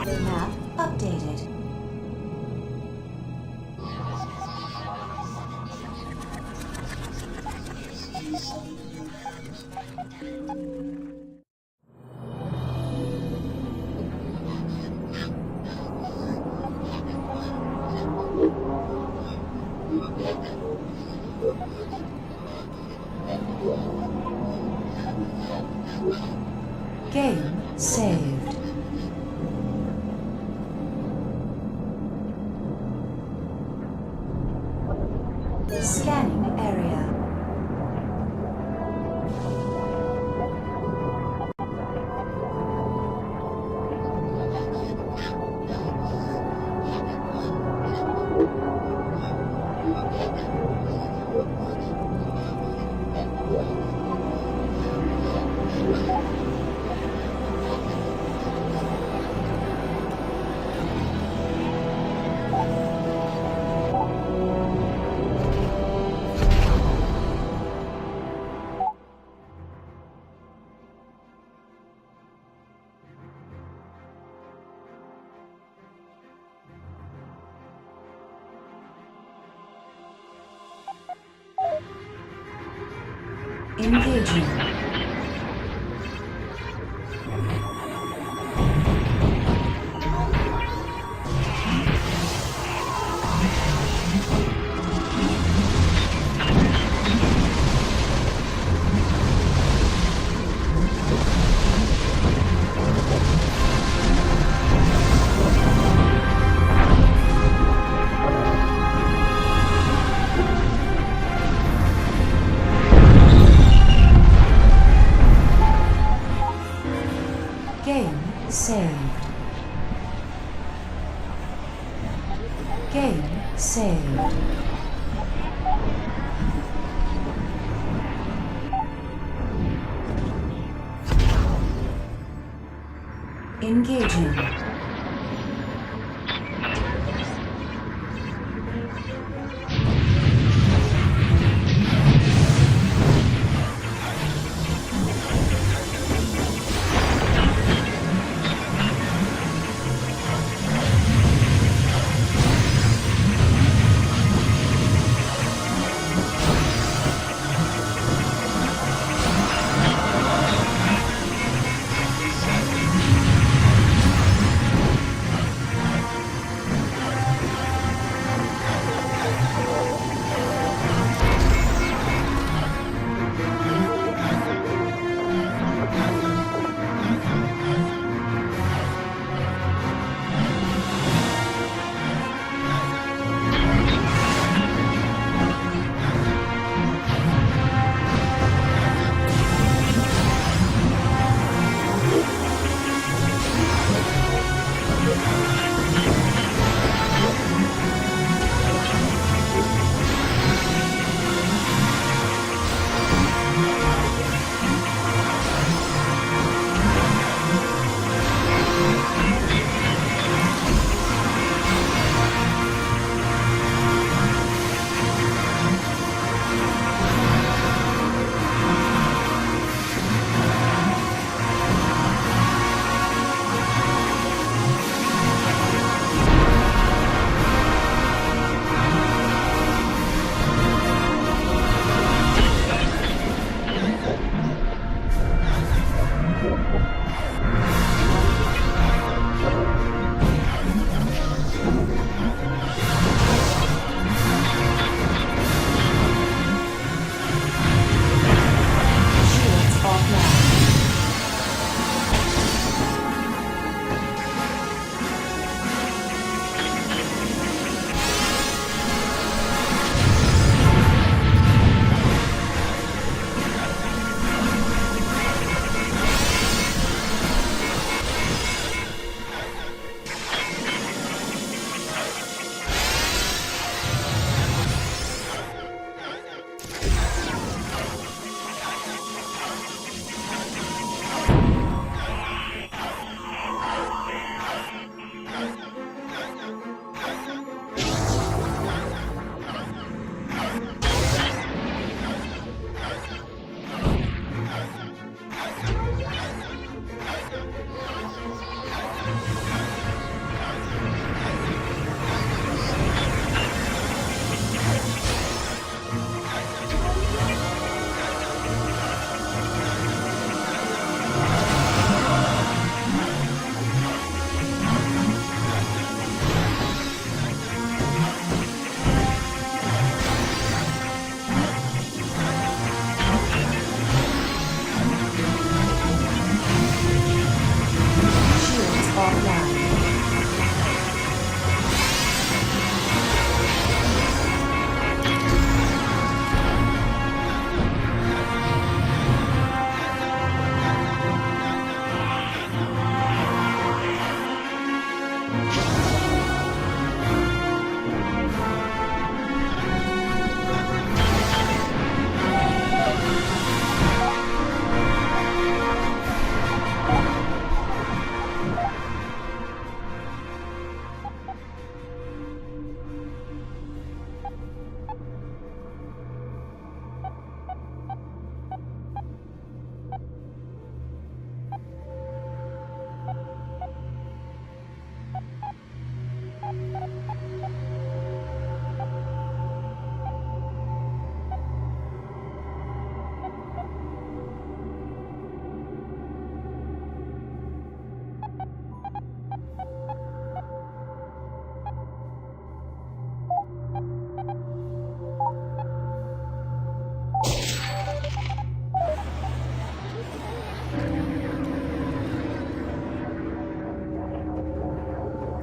Map updated. Game saved. Scanning area. Engaging. Game saved. Game saved. Engaging.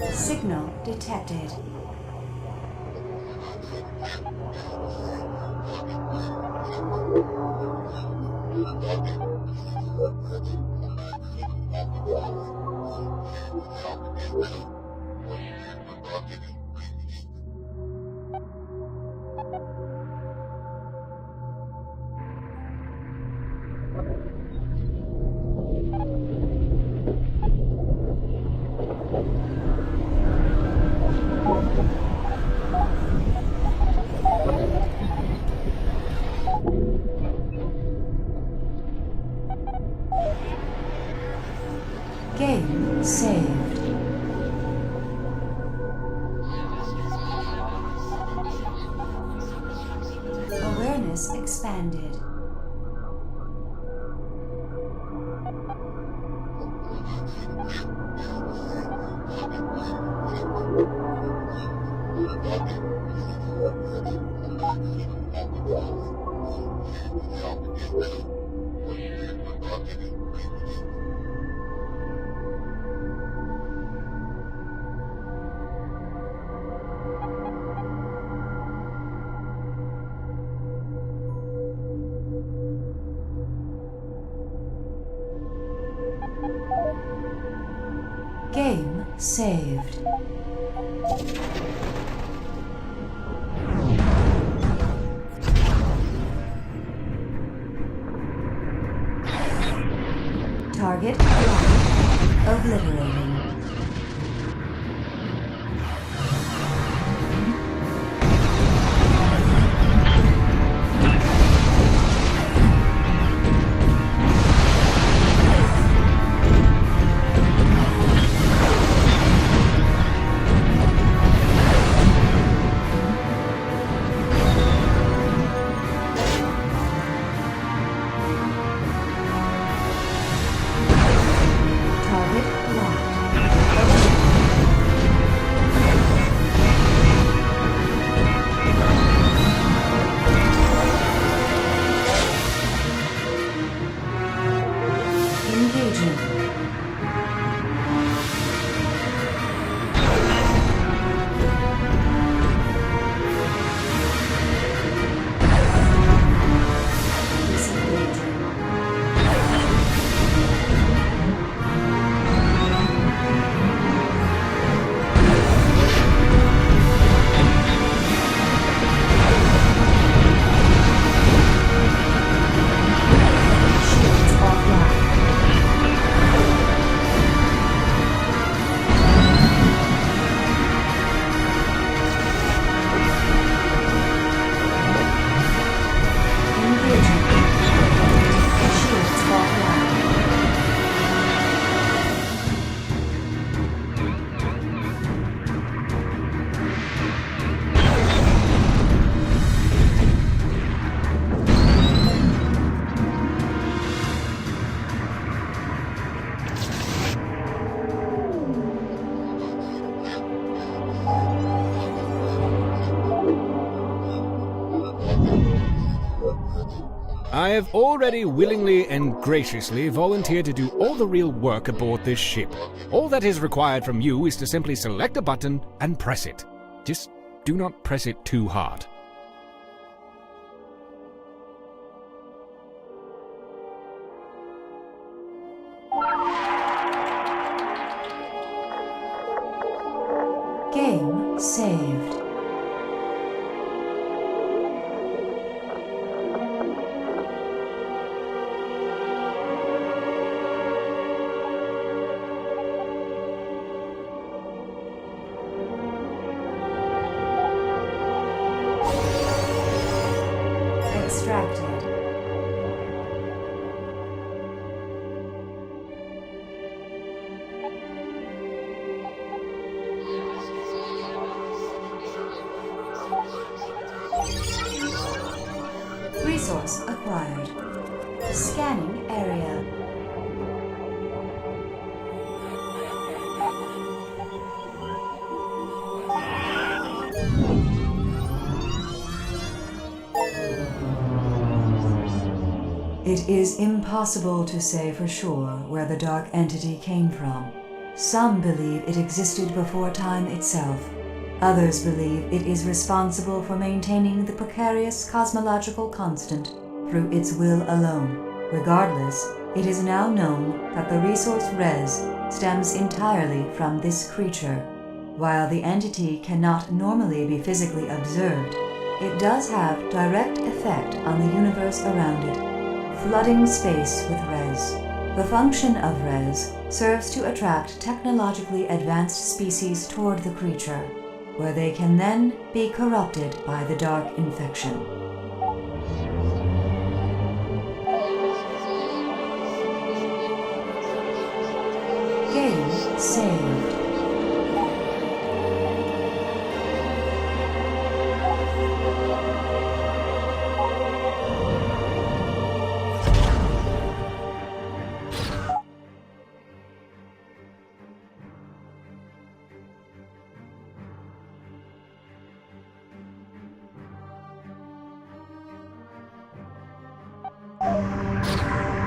Signal detected. Game saved. Awareness expanded. Game saved. Target locked. Obliterating. Target locked. Engaging. Disengaging. Shields offline. Engaging. Shields offline. I have already willingly and graciously volunteered to do all the real work aboard this ship. All that is required from you is to simply select a button and press it. Just do not press it too hard. Game saved. Extracted. Resource acquired. Scanning area. It is impossible to say for sure where the dark entity came from. Some believe it existed before time itself. Others believe it is responsible for maintaining the precarious cosmological constant through its will alone. Regardless, it is now known that the resource Res stems entirely from this creature. While the entity cannot normally be physically observed, it does have direct effect on the universe around it, flooding space with Res. The function of Res serves to attract technologically advanced species toward the creature, where they can then be corrupted by the dark infection. Game saved.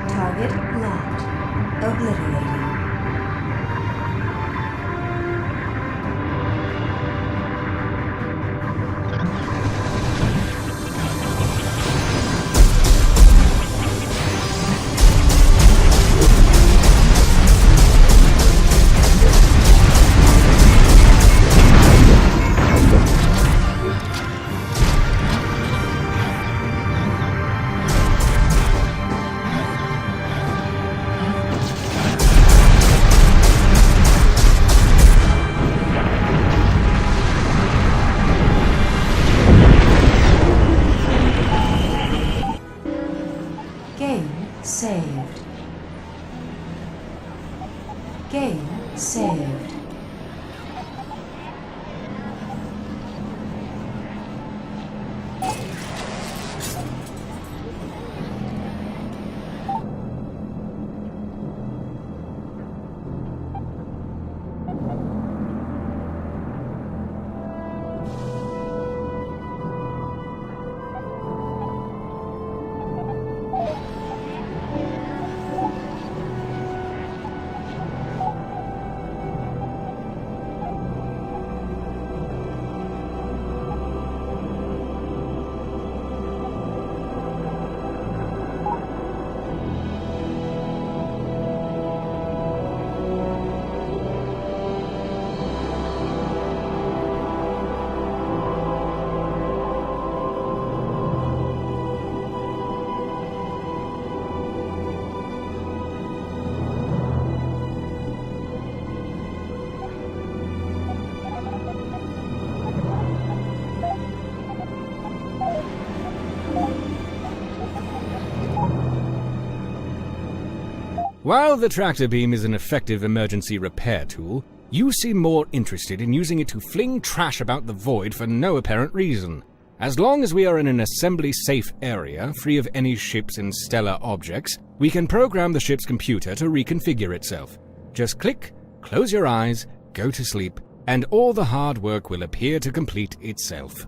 Target locked. Obliterated. Game saved. Game saved. While the tractor beam is an effective emergency repair tool, you seem more interested in using it to fling trash about the void for no apparent reason. As long as we are in an assembly-safe area, free of any ships and stellar objects, we can program the ship's computer to reconfigure itself. Just click, close your eyes, go to sleep, and all the hard work will appear to complete itself.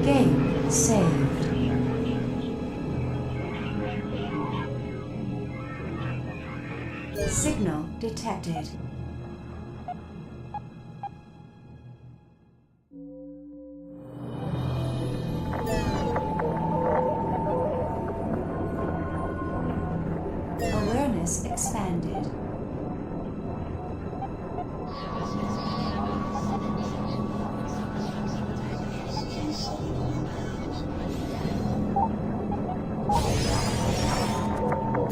Game saved. Signal detected. Awareness expanded.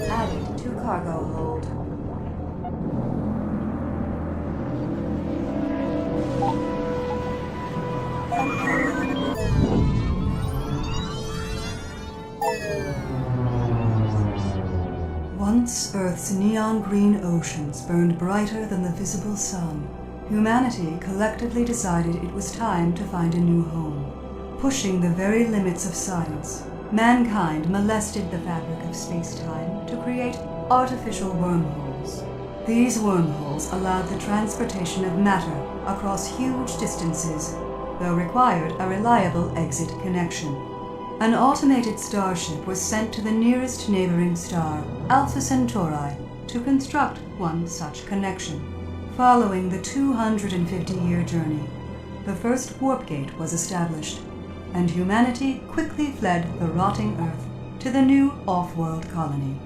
Added to cargo hold. Once Earth's neon green oceans burned brighter than the visible sun, humanity collectively decided it was time to find a new home. Pushing the very limits of science, mankind molested the fabric of space-time to create artificial wormholes. These wormholes allowed the transportation of matter across huge distances, though required a reliable exit connection. An automated starship was sent to the nearest neighboring star, Alpha Centauri, to construct one such connection. Following the 250-year journey, the first warp gate was established, and humanity quickly fled the rotting Earth to the new off-world colony.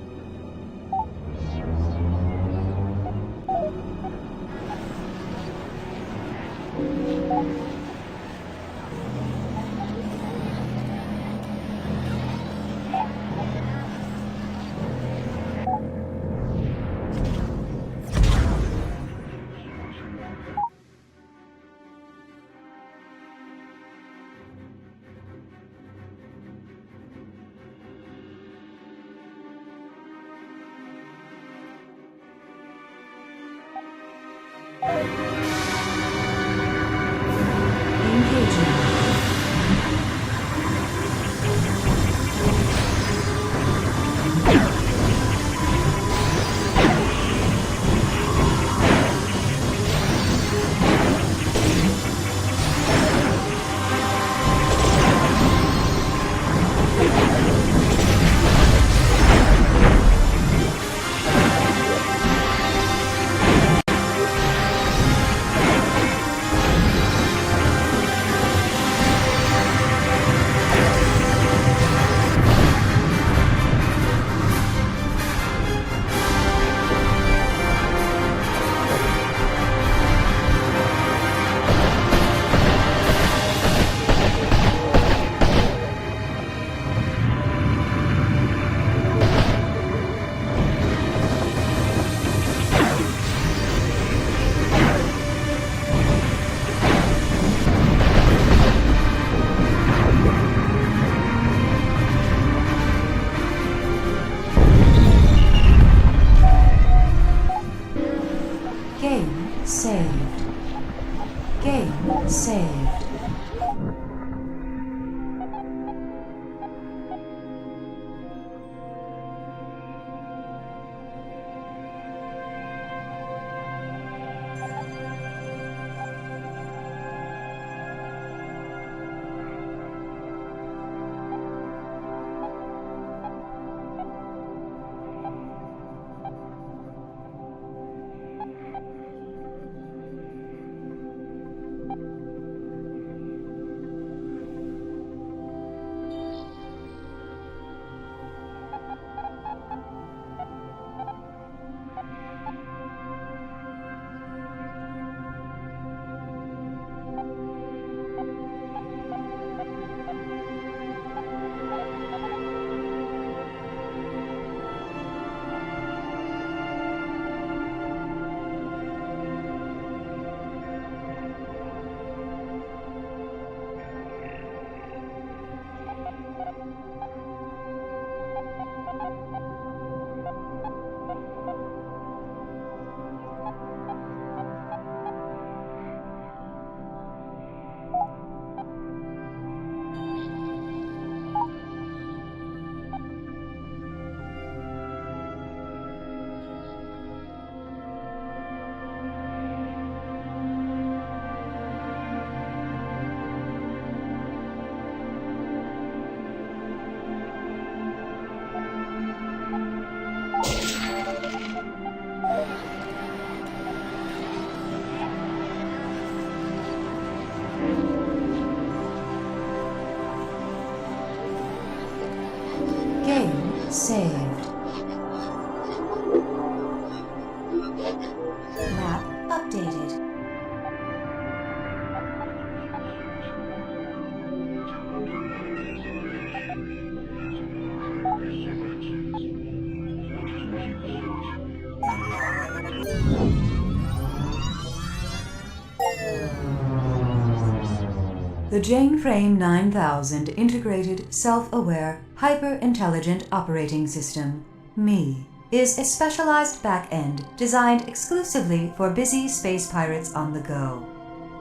Engaging. Game saved. Game saved. Game saved. The Janeframe 9000 Integrated Self-Aware Hyper-Intelligent Operating System, ME, is a specialized back-end designed exclusively for busy space pirates on the go.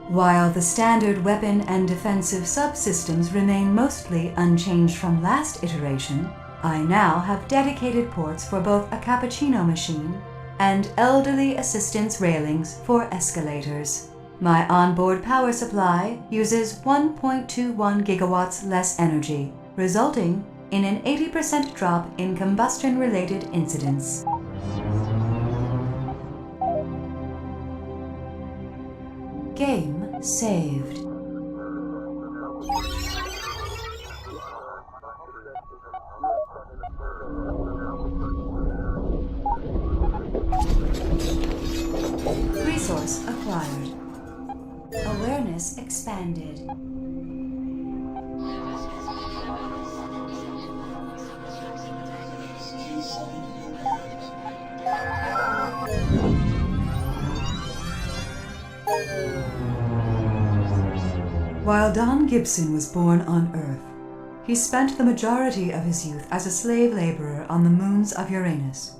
While the standard weapon and defensive subsystems remain mostly unchanged from last iteration, I now have dedicated ports for both a cappuccino machine and elderly assistance railings for escalators. My onboard power supply uses 1.21 gigawatts less energy, resulting in an 80% drop in combustion-related incidents. Game saved. Resource acquired. Awareness expanded. While Don Gibson was born on Earth, he spent the majority of his youth as a slave laborer on the moons of Uranus.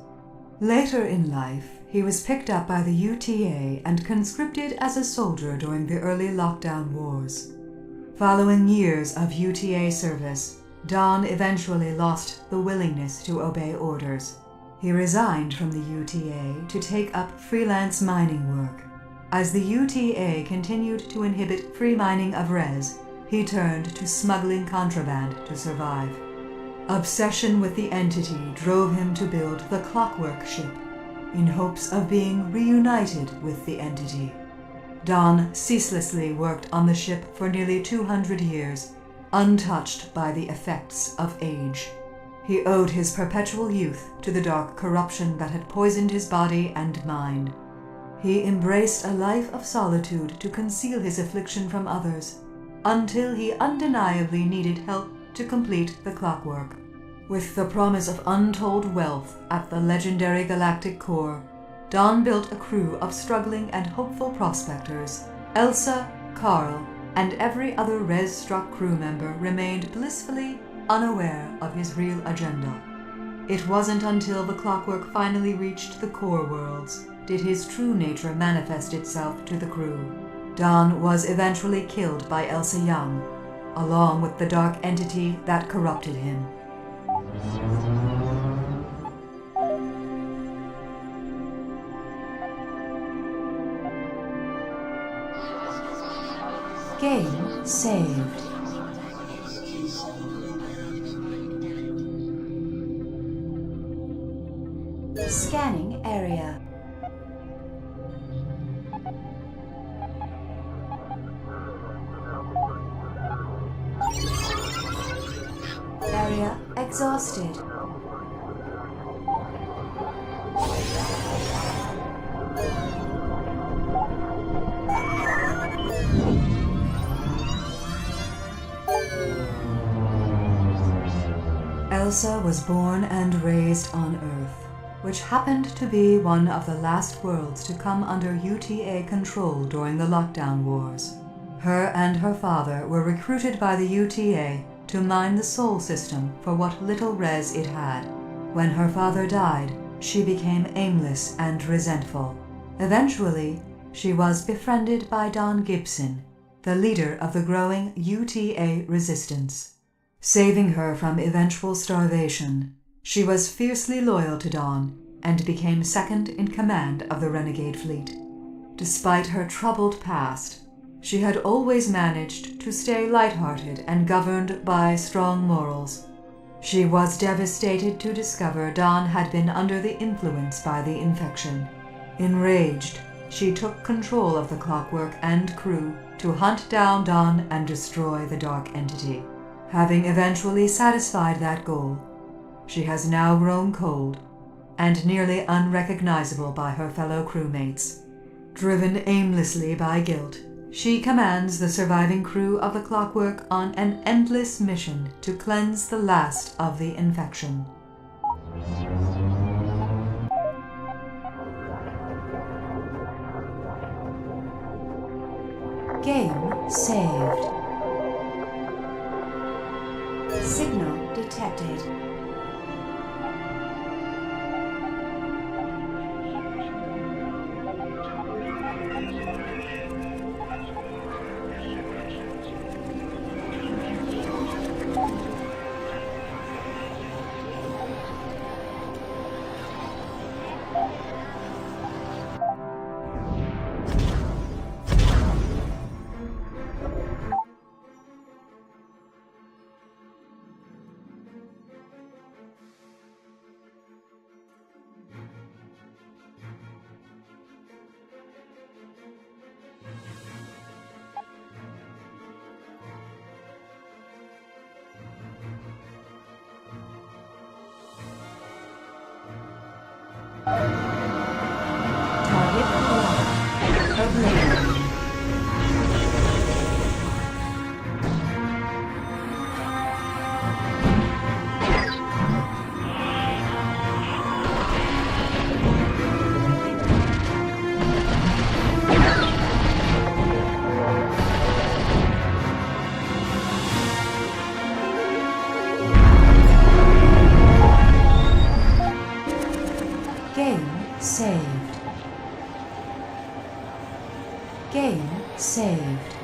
Later in life, he was picked up by the UTA and conscripted as a soldier during the early lockdown wars. Following years of UTA service, Don eventually lost the willingness to obey orders. He resigned from the UTA to take up freelance mining work. As the UTA continued to inhibit free mining of res, he turned to smuggling contraband to survive. Obsession with the entity drove him to build the Clockwork ship, in hopes of being reunited with the entity. Don ceaselessly worked on the ship for nearly 200 years, untouched by the effects of age. He owed his perpetual youth to the dark corruption that had poisoned his body and mind. He embraced a life of solitude to conceal his affliction from others, until he undeniably needed help to complete the Clockwork. With the promise of untold wealth at the legendary galactic core, Don built a crew of struggling and hopeful prospectors. Elsa, Carl, and every other res-struck crew member remained blissfully unaware of his real agenda. It wasn't until the Clockwork finally reached the core worlds did his true nature manifest itself to the crew. Don was eventually killed by Elsa Young, along with the dark entity that corrupted him. Game saved. Scanning area. Area exhausted. Elsa was born and raised on Earth, which happened to be one of the last worlds to come under UTA control during the lockdown wars. Her and her father were recruited by the UTA to mine the Sol system for what little res it had. When her father died, she became aimless and resentful. Eventually, she was befriended by Don Gibson, the leader of the growing UTA resistance. Saving her from eventual starvation, she was fiercely loyal to Don and became second in command of the Renegade fleet. Despite her troubled past, she had always managed to stay lighthearted and governed by strong morals. She was devastated to discover Don had been under the influence by the infection. Enraged, she took control of the Clockwork and crew to hunt down Don and destroy the Dark Entity. Having eventually satisfied that goal, she has now grown cold and nearly unrecognizable by her fellow crewmates. Driven aimlessly by guilt, she commands the surviving crew of the Clockwork on an endless mission to cleanse the last of the infection. Game saved. detected. Target locked. Obliterated. Game saved. Game saved.